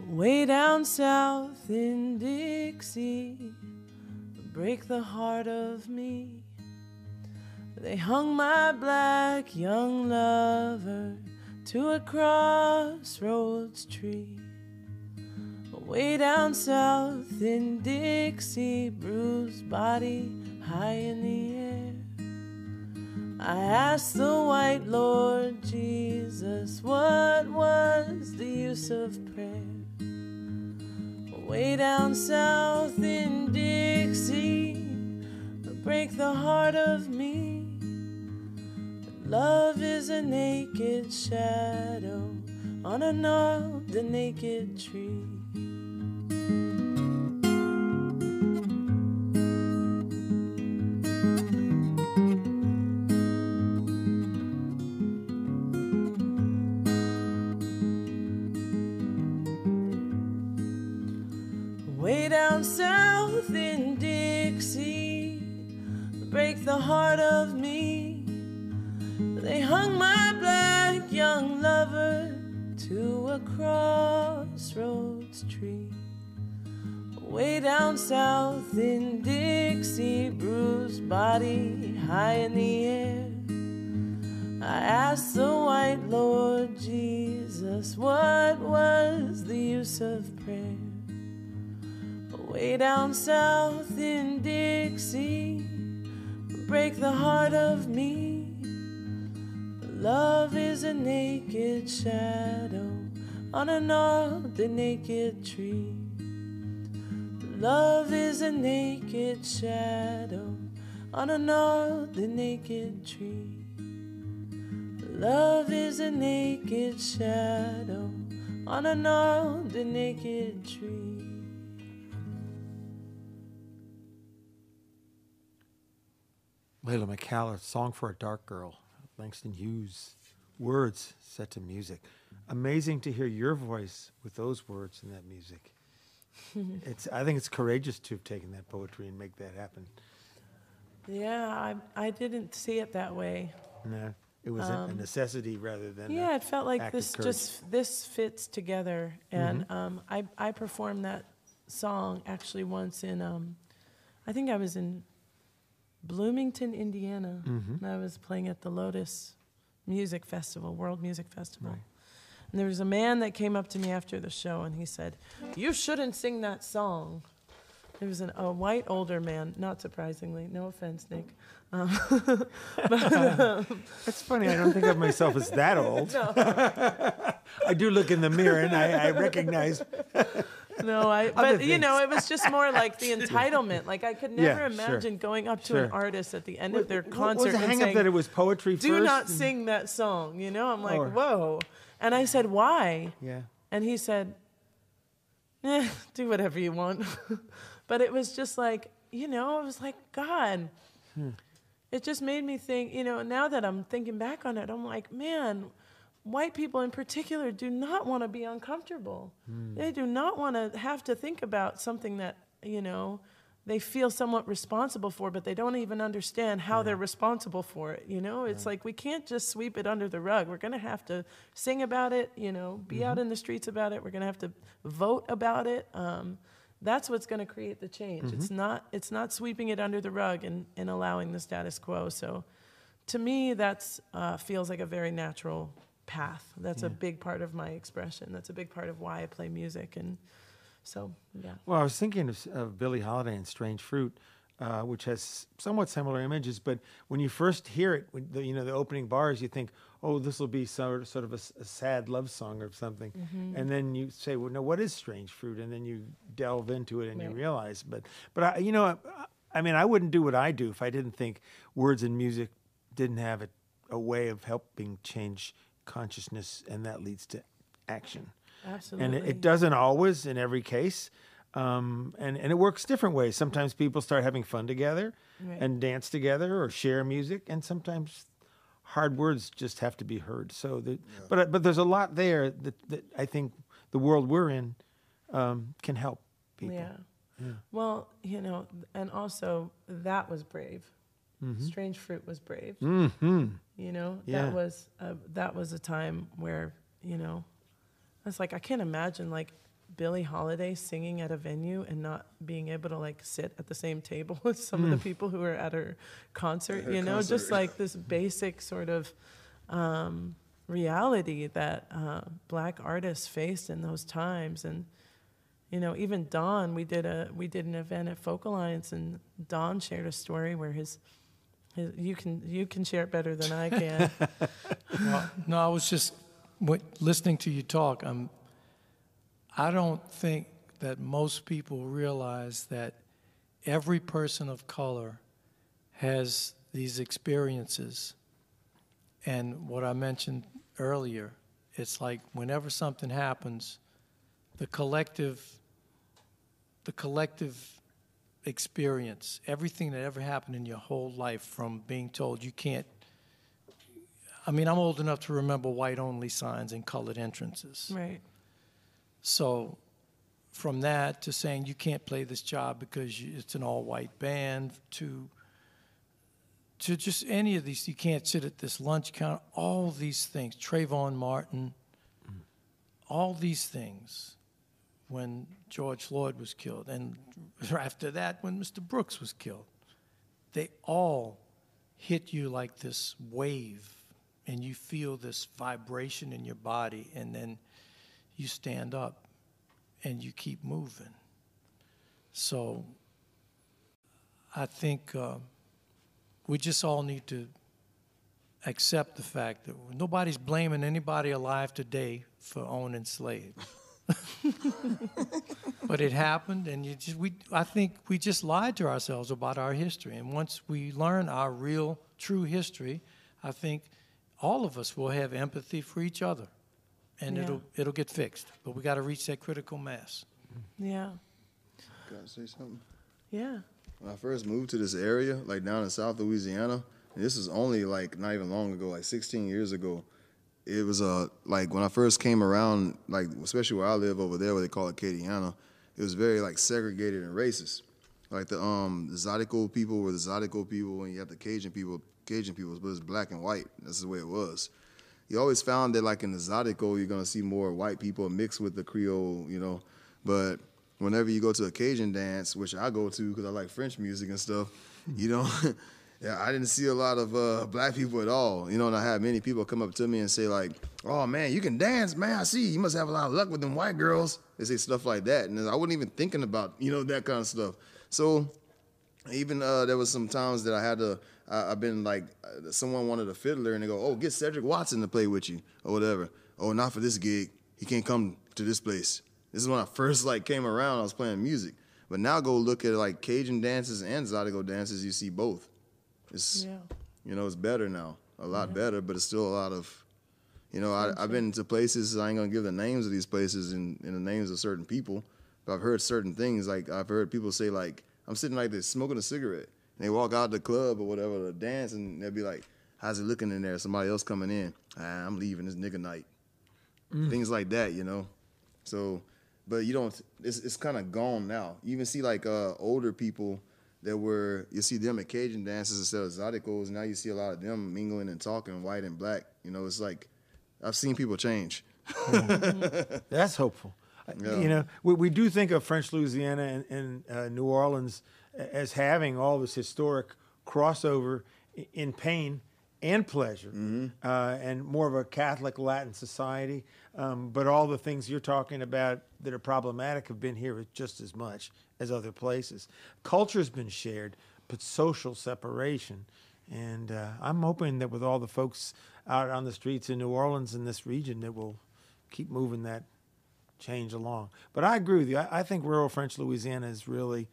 Way down south in Dixie, break the heart of me. They hung my black young lover to a crossroads tree. Way down south in Dixie, bruised body high in the air. I asked the white Lord Jesus, what was the use of prayer? Way down south in Dixie, break the heart of me. Love is a naked shadow on a gnarled and naked tree. Way down south in Dixie, break the heart of me. They hung my black young lover to a crossroads tree. Way down south in Dixie, bruised body high in the air, I asked the white Lord Jesus, what was the use of prayer? Way down south in Dixie, break the heart of me. Love is a naked shadow on a gnarled and naked tree. Love is a naked shadow on a gnarled and naked tree. Love is a naked shadow on a gnarled and naked tree. Leyla McCalla, Song for a Dark Girl, Langston Hughes, words set to music. Amazing to hear your voice with those words and that music. I think it's courageous to have taken that poetry and make that happen. Yeah, I didn't see it that way. No, it was a necessity rather than Yeah, it felt like act of this fits together. And I performed that song actually once in, I think I was in Bloomington, Indiana. And I was playing at the Lotus Music Festival, World Music Festival. Right. And there was a man that came up to me after the show and he said, "You shouldn't sing that song." There was a white older man, not surprisingly. No offense, Nick. That's funny. I don't think of myself as that old. No. I do look in the mirror and I recognize. No, but you know, it was just more like the entitlement. Like I could never imagine going up to an artist at the end of their concert was the and hang-up saying, that it was poetry first? "Do not sing that song." You know, I'm like, whoa. And I said, "Why?" Yeah. And he said, "Do whatever you want." But it was just like, you know, I was like, God. It just made me think, you know, now that I'm thinking back on it, I'm like, man, white people in particular do not want to be uncomfortable. They do not want to have to think about something that, you know, they feel somewhat responsible for, but they don't even understand how they're responsible for it, you know? It's like we can't just sweep it under the rug. We're going to have to sing about it, you know, be out in the streets about it. We're going to have to vote about it. That's what's going to create the change. It's not sweeping it under the rug and allowing the status quo. So to me, that's feels like a very natural path. That's a big part of my expression. That's a big part of why I play music. And so, yeah. Well, I was thinking of Billie Holiday and Strange Fruit, which has somewhat similar images, but when you first hear it, when the opening bars, you think, oh, this will be sort of a sad love song or something. And then you say, well, no, what is Strange Fruit? And then you delve into it and you realize. But I mean, I wouldn't do what I do if I didn't think words and music didn't have a way of helping change consciousness, and that leads to action. Absolutely. And it doesn't always in every case. And it works different ways. Sometimes people start having fun together and dance together or share music, and sometimes hard words just have to be heard. So, but there's a lot there that I think the world we're in can help people. Yeah. Well, you know, and also that was brave. Strange Fruit was brave. You know, that was a time where, you know, I was like, I can't imagine like Billie Holiday singing at a venue and not being able to like sit at the same table as some of the people who were at her concert, you know, just like this basic sort of reality that black artists faced in those times. And, you know, even Don, we did an event at Folk Alliance, and Don shared a story where you can share it better than I can. No, I was just listening to you talk. I don't think that most people realize that every person of color has these experiences. And what I mentioned earlier, it's like whenever something happens, the collective experience, everything that ever happened in your whole life, from being told you can't, I mean, I'm old enough to remember white-only signs and colored entrances. Right. So from that to saying you can't play this job because it's an all-white band, to just any of these, you can't sit at this lunch counter, all these things, Trayvon Martin, all these things, when George Floyd was killed, and after that when Mr. Brooks was killed, they all hit you like this wave, and you feel this vibration in your body, and then you stand up and you keep moving. So I think we just all need to accept the fact that nobody's blaming anybody alive today for owning slaves. But it happened, and I think we just lied to ourselves about our history. And once we learn our real, true history, I think all of us will have empathy for each other, and it'll get fixed. But we got to reach that critical mass. Yeah. Can I say something? Yeah. When I first moved to this area, like down in South Louisiana, and this was only like not even long ago, like 16 years ago. It was like when I first came around, like especially where I live over there, where they call it Acadiana, it was very like segregated and racist. Like the Zydeco people were the Zydeco people, and you have the Cajun people, but it's black and white. That's the way it was. You always found that like in the Zydeco, you're gonna see more white people mixed with the Creole, you know. But whenever you go to a Cajun dance, which I go to because I like French music and stuff, you know. Yeah, I didn't see a lot of black people at all, you know, and I had many people come up to me and say like, oh man, you can dance, man, I see, you must have a lot of luck with them white girls. They say stuff like that, and I wasn't even thinking about, you know, that kind of stuff. So even there was some times that I had to, I've been like, someone wanted a fiddler, and they go, oh, get Cedric Watson to play with you, or whatever. Oh, not for this gig, he can't come to this place. This is when I first like came around, I was playing music. But now go look at like Cajun dances and Zydeco dances, you see both. It's, you know, it's better now, a lot better, but it's still a lot of, you know, I've been to places, I ain't gonna give the names of these places and the names of certain people, but I've heard certain things, like I've heard people say like, I'm sitting like this smoking a cigarette, and they walk out the club or whatever to dance, and they'll be like, how's it looking in there? Somebody else coming in, I'm leaving, this nigga night. Things like that, you know? So, but you don't, it's kind of gone now. You even see like older people that were, you see them at Cajun dances instead of Zydecos. Now you see a lot of them mingling and talking white and black. You know, it's like, I've seen people change. That's hopeful. Yeah. You know, we do think of French Louisiana and New Orleans as having all this historic crossover in pain and pleasure, and more of a Catholic Latin society. But all the things you're talking about that are problematic have been here just as much as other places. Culture's been shared, but social separation. And I'm hoping that with all the folks out on the streets in New Orleans and this region, that we'll keep moving that change along. But I agree with you. I think rural French Louisiana is really,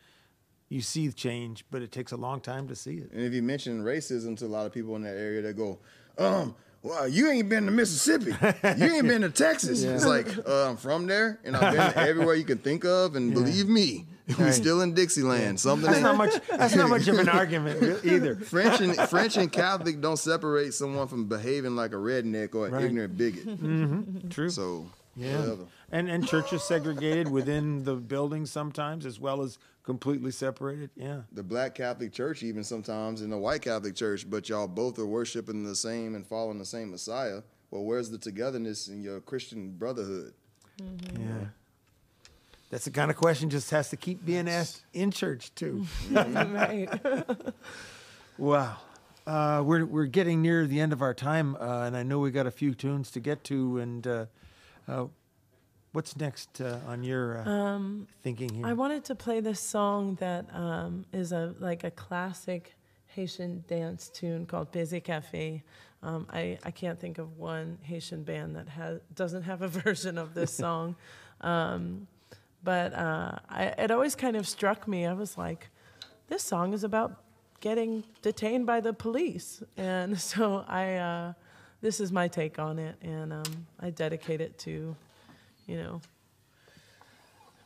you see change, but it takes a long time to see it. And if you mention racism to a lot of people in that area, they go, well, you ain't been to Mississippi. You ain't been to Texas. Yeah. It's like, I'm from there, and I've been everywhere you can think of, and believe me, we're still in Dixieland. Something that's not much of an argument either. French and Catholic don't separate someone from behaving like a redneck or an ignorant bigot. True. So, whatever. And churches segregated within the buildings sometimes, as well as completely separated. Yeah. The black Catholic church even sometimes, and the white Catholic church, but y'all both are worshiping the same and following the same Messiah. Well, where's the togetherness in your Christian brotherhood? Yeah. That's the kind of question just has to keep being asked in church too. Right. Wow. We're getting near the end of our time, and I know we got a few tunes to get to. And what's next on your thinking here? I wanted to play this song that is a classic Haitian dance tune called Baiser Café. I can't think of one Haitian band that doesn't have a version of this song. But it always kind of struck me. I was like, this song is about getting detained by the police. And so this is my take on it. And I dedicate it to,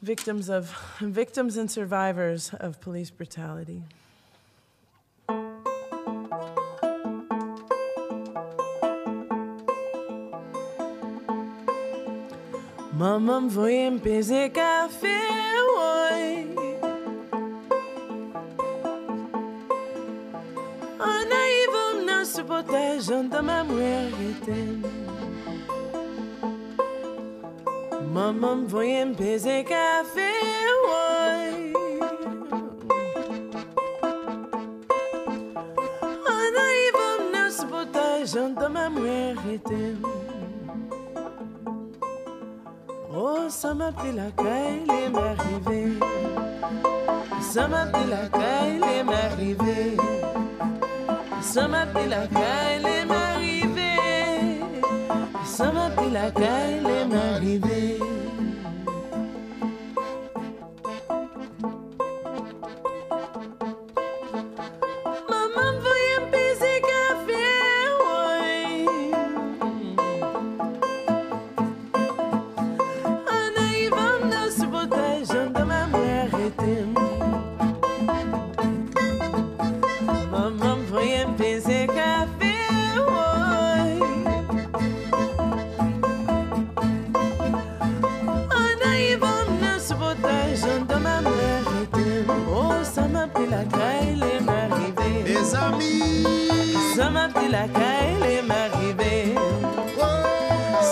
victims and survivors of police brutality. Mamãe foi empezar café hoje. Anaí vamos na sabotagem da mamãe. Mamãe foi empezar café hoje. Anaí vamos na sabotagem da mamãe. Oh, ça m'a pris la caille et m'est arrivé. Ça m'a pris la caille et m'est arrivé. Ça m'a pris la caille et m'est arrivé. Ça m'a pris la caille et m'est arrivé. Maman voyait un baiser café, ouais. Maman voyait un baiser café, ouais. En arrivant dans ce bouteille, de ma mère était. Oh, ça m'a pris la caille et m'arrivé. Mes amis, Ça m'a pris la caille et m'arrivé.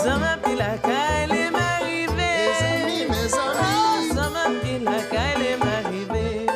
Ça m'a pris la caille et m'arrivé. mes Oh, amis. ça m'a pris la caille et m'arrivé.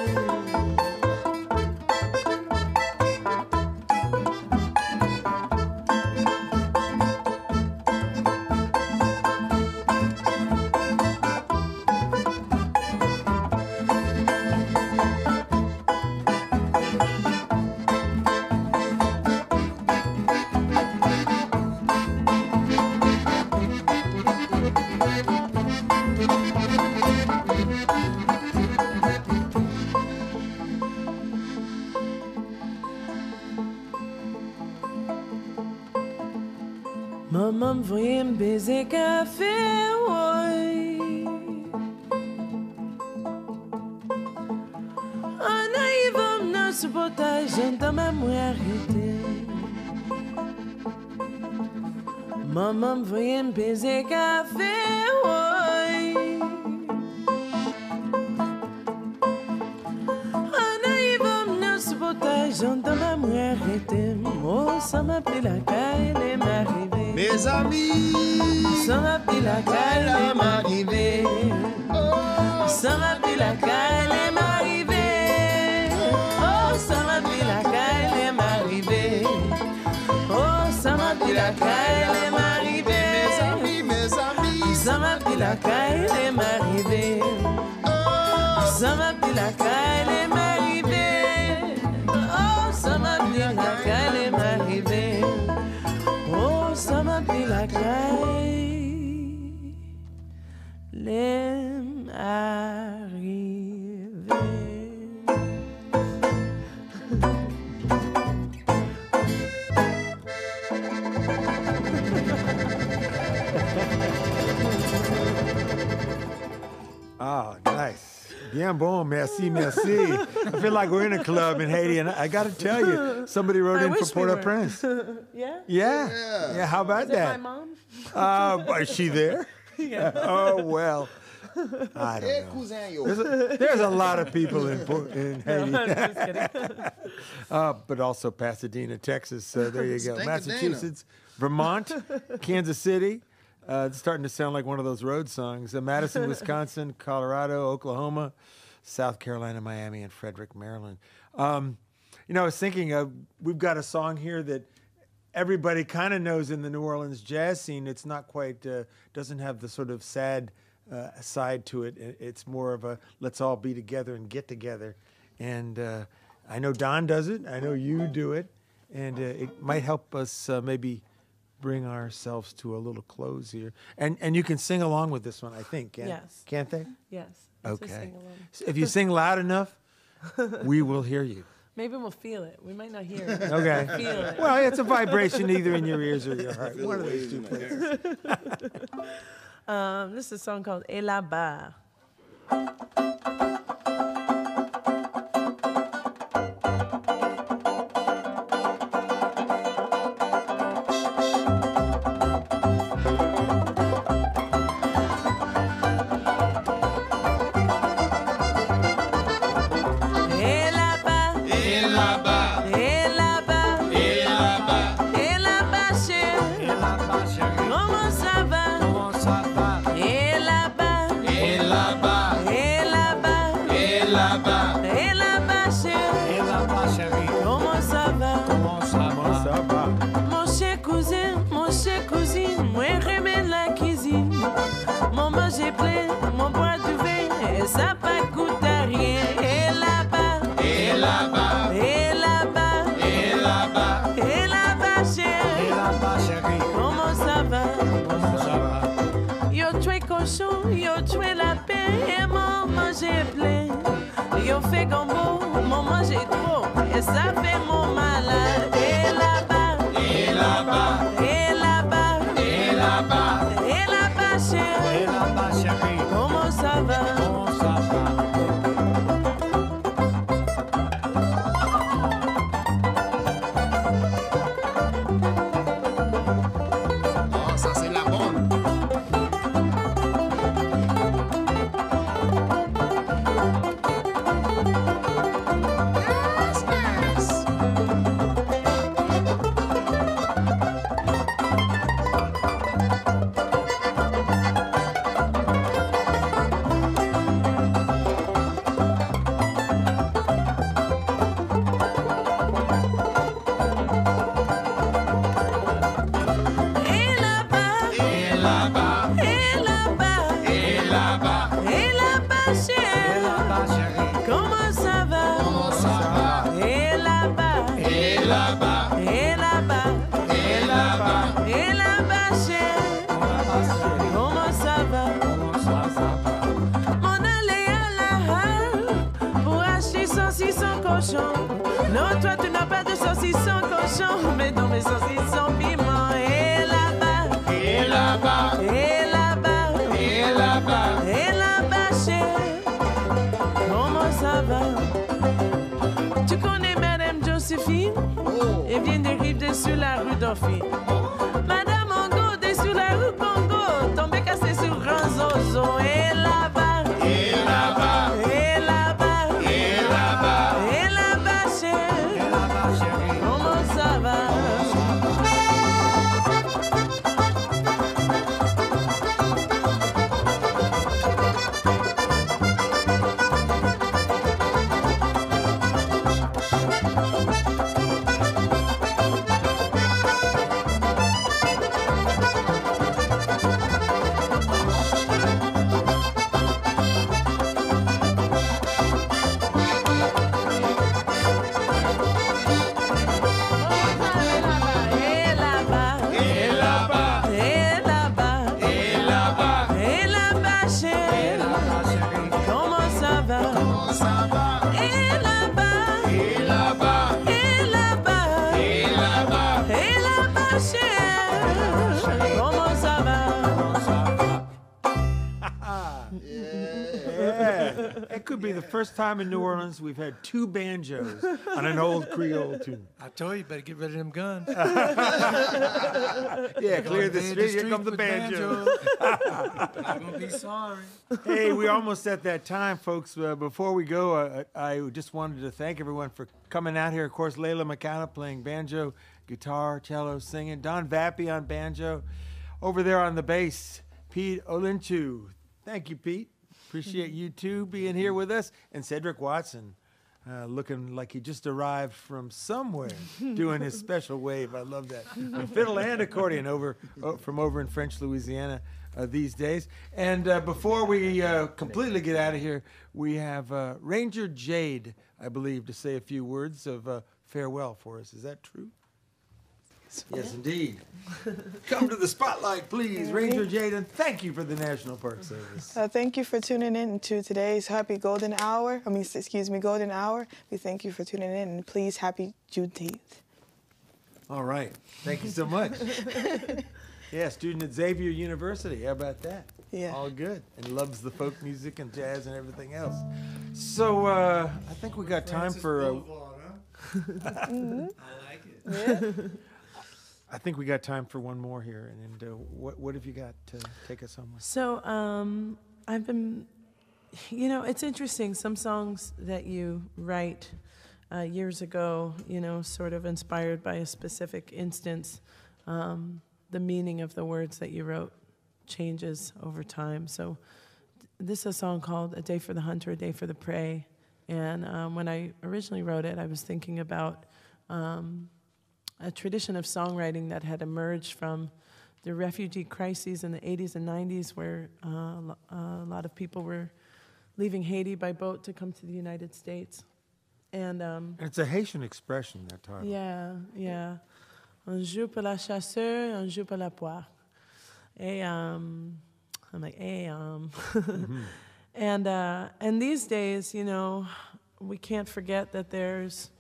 Maman voyait me baiser café, ouais. En arrivant dans ce potage, dans ma moirité. Maman voyait me baiser café, ouais. En arrivant dans ce potage, dans ma moirité. Oh, ça m'a pris la caille et m'arrivé. Mes amis, Ça m'a pris la caille et m'arrivé. Ça m'a pris la caille et m'arrivé. Oh, ça m'a pris la caille et m'arrivé. Oh, ça m'a pris la caille et m'arrivé. mes amis, Ça m'a pris la caille et m'arrivé. Ça m'a pris la caille et m'arrivé. Oh, ça m'a pris la caille et m'arrivé. Oh, ça m'a pris la caille, l'aime arriver. Ah, nice. Bien bon, merci, merci. I feel like we're in a club in Haiti, and I got to tell you, somebody wrote I in for wish we were. Port-au-Prince. Yeah? Yeah, yeah. How about Is it my that? mom? Is she there? Yeah. Oh well, I Hey, don't know. cousin, yo. There's a lot of people in Haiti, I'm just kidding. but also Pasadena, Texas. There you go. Stank-a-dana. Massachusetts, Vermont, Kansas City. It's starting to sound like one of those road songs. Madison, Wisconsin, Colorado, Oklahoma, South Carolina, Miami, and Frederick, Maryland. I was thinking we've got a song here that everybody kind of knows in the New Orleans jazz scene. It's not quite, doesn't have the sort of sad side to it. It's more of a let's all be together and get together. And I know Don does it. I know you do it. And it might help us maybe bring ourselves to a little close here. And you can sing along with this one, I think. Yes. Can't they? Yes. It's a Okay. sing-along. If you sing loud enough, we will hear you. Maybe we'll feel it. We might not hear it. Okay. We'll feel it. Well, it's a vibration either in your ears or your heart. One of those two places. This is a song called Et là-bas. Yo tué la paix et mon manger plein. Yo fait gombo, mon manger trop. Et ça fait mon malade. Et là-bas, et là-bas, et là-bas, et là-bas, et là-bas, chérie. Et là-bas, chérie. Comment ça va? Comment ça va? Non, toi tu n'as pas de saucisson cochon, mais dans mes saucissons piment. Et là-bas, et là-bas, et là-bas, et là-bas, et là-bas, chérie, comment ça va? Tu connais Madame Josephine? Elle vient de rives sur la rue Dauphine. Madame Ongo, sur la rue Congo, tombée cassée sur un zozo. Et là-bas, et là-bas, et là-bas, et là-bas, et là-bas, chérie, comment ça va? It could be the first time in New Orleans we've had two banjos on an old Creole tune. I told you, better get rid of them guns. Yeah, clear the street. Here come the banjo. I'm going to be sorry. Hey, we're almost at that time, folks. Before we go, I just wanted to thank everyone for coming out here. Of course, Leyla McCalla playing banjo, guitar, cello, singing. Don Vappy on banjo. Over there on the bass, Pete Olinchu. Thank you, Pete. Appreciate you two being here with us. And Cedric Watson, looking like he just arrived from somewhere, doing his special wave. I love that. Fiddle and accordion from over in French Louisiana these days. And before we completely get out of here, we have Ranger Jade, I believe, to say a few words of farewell for us. Is that true? Yes, indeed. Come to the spotlight, please. Ranger Jaden, thank you for the National Park Service. Thank you for tuning in to today's Happy Golden Hour. Golden Hour. We thank you for tuning in, and please, Happy Juneteenth. All right. Thank you so much. Yeah, student at Xavier University. How about that? Yeah. All good. And loves the folk music and jazz and everything else. So I think we got time for... Mm-hmm. I like it. Yeah. I think we got time for one more here. And what have you got to take us somewhere? So I've been, it's interesting. Some songs that you write years ago, sort of inspired by a specific instance, the meaning of the words that you wrote changes over time. So this is a song called A Day for the Hunter, A Day for the Prey. And when I originally wrote it, I was thinking about a tradition of songwriting that had emerged from the refugee crises in the 80s and 90s, where a lot of people were leaving Haiti by boat to come to the United States. And it's a Haitian expression, that title. yeah. Un jour pour la chasseur, un jour pour la poire. I'm like, And these days, we can't forget that there's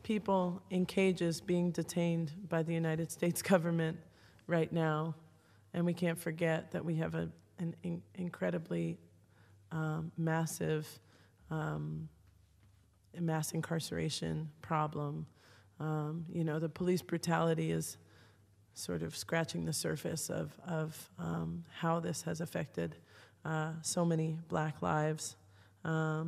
people in cages being detained by the United States government right now. And we can't forget that we have an incredibly massive mass incarceration problem. The police brutality is sort of scratching the surface of how this has affected so many Black lives. I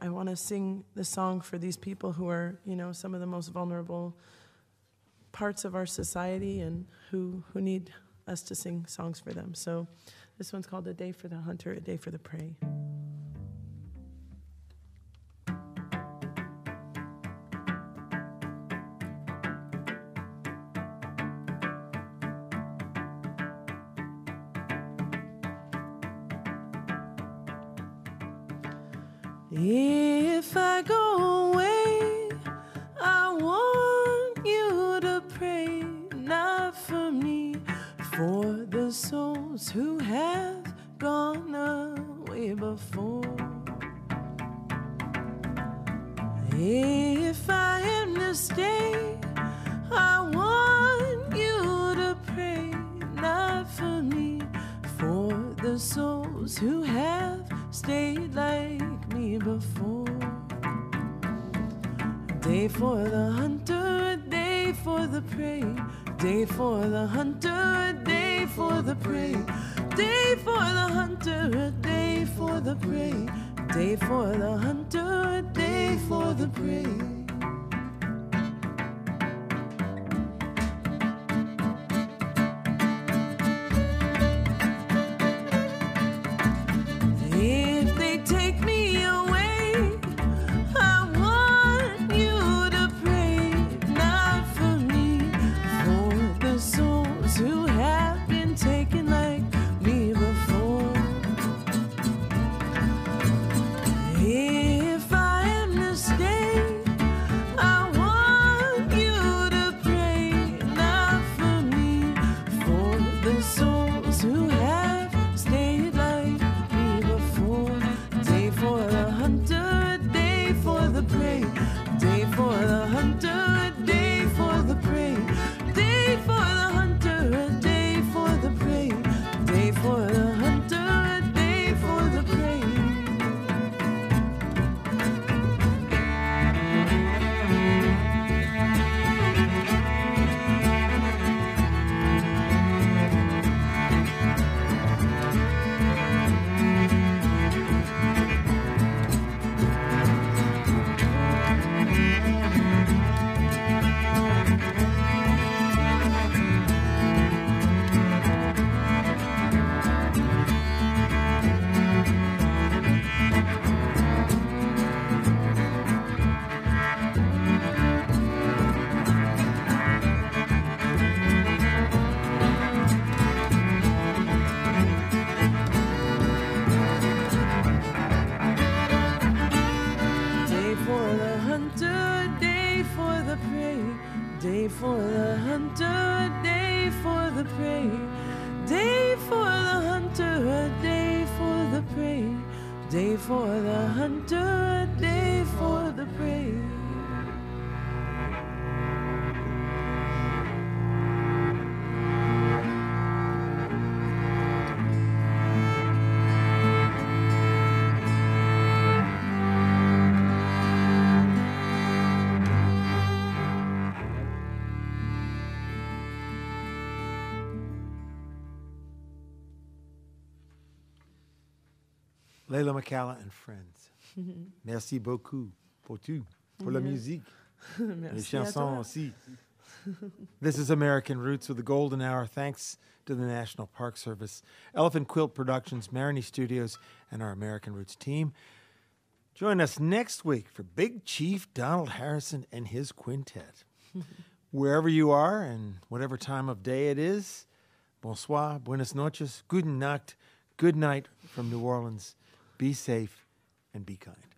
want to sing the song for these people who are, some of the most vulnerable parts of our society and who need us to sing songs for them. So this one's called A Day for the Hunter, A Day for the Prey. If I go away, I want you to pray, not for me, for the souls who have gone away before. If I am to stay, I want you to pray, not for me, for the souls who have stayed like me before. A day for the hunter, a day for the prey. Day for the hunter, a day for the prey. Day for the hunter, a day for the prey. Day for the hunter, a day for the prey. day for the hunter, a day for the prey. Leyla McCalla and friends. Merci beaucoup pour tout, pour la musique, les chansons aussi. This is American Roots with the Golden Hour. Thanks to the National Park Service, Elephant Quilt Productions, Maroney Studios, and our American Roots team. Join us next week for Big Chief Donald Harrison and his quintet. Wherever you are and whatever time of day it is, bonsoir, buenas noches, guten Nacht, good night from New Orleans. Be safe and be kind.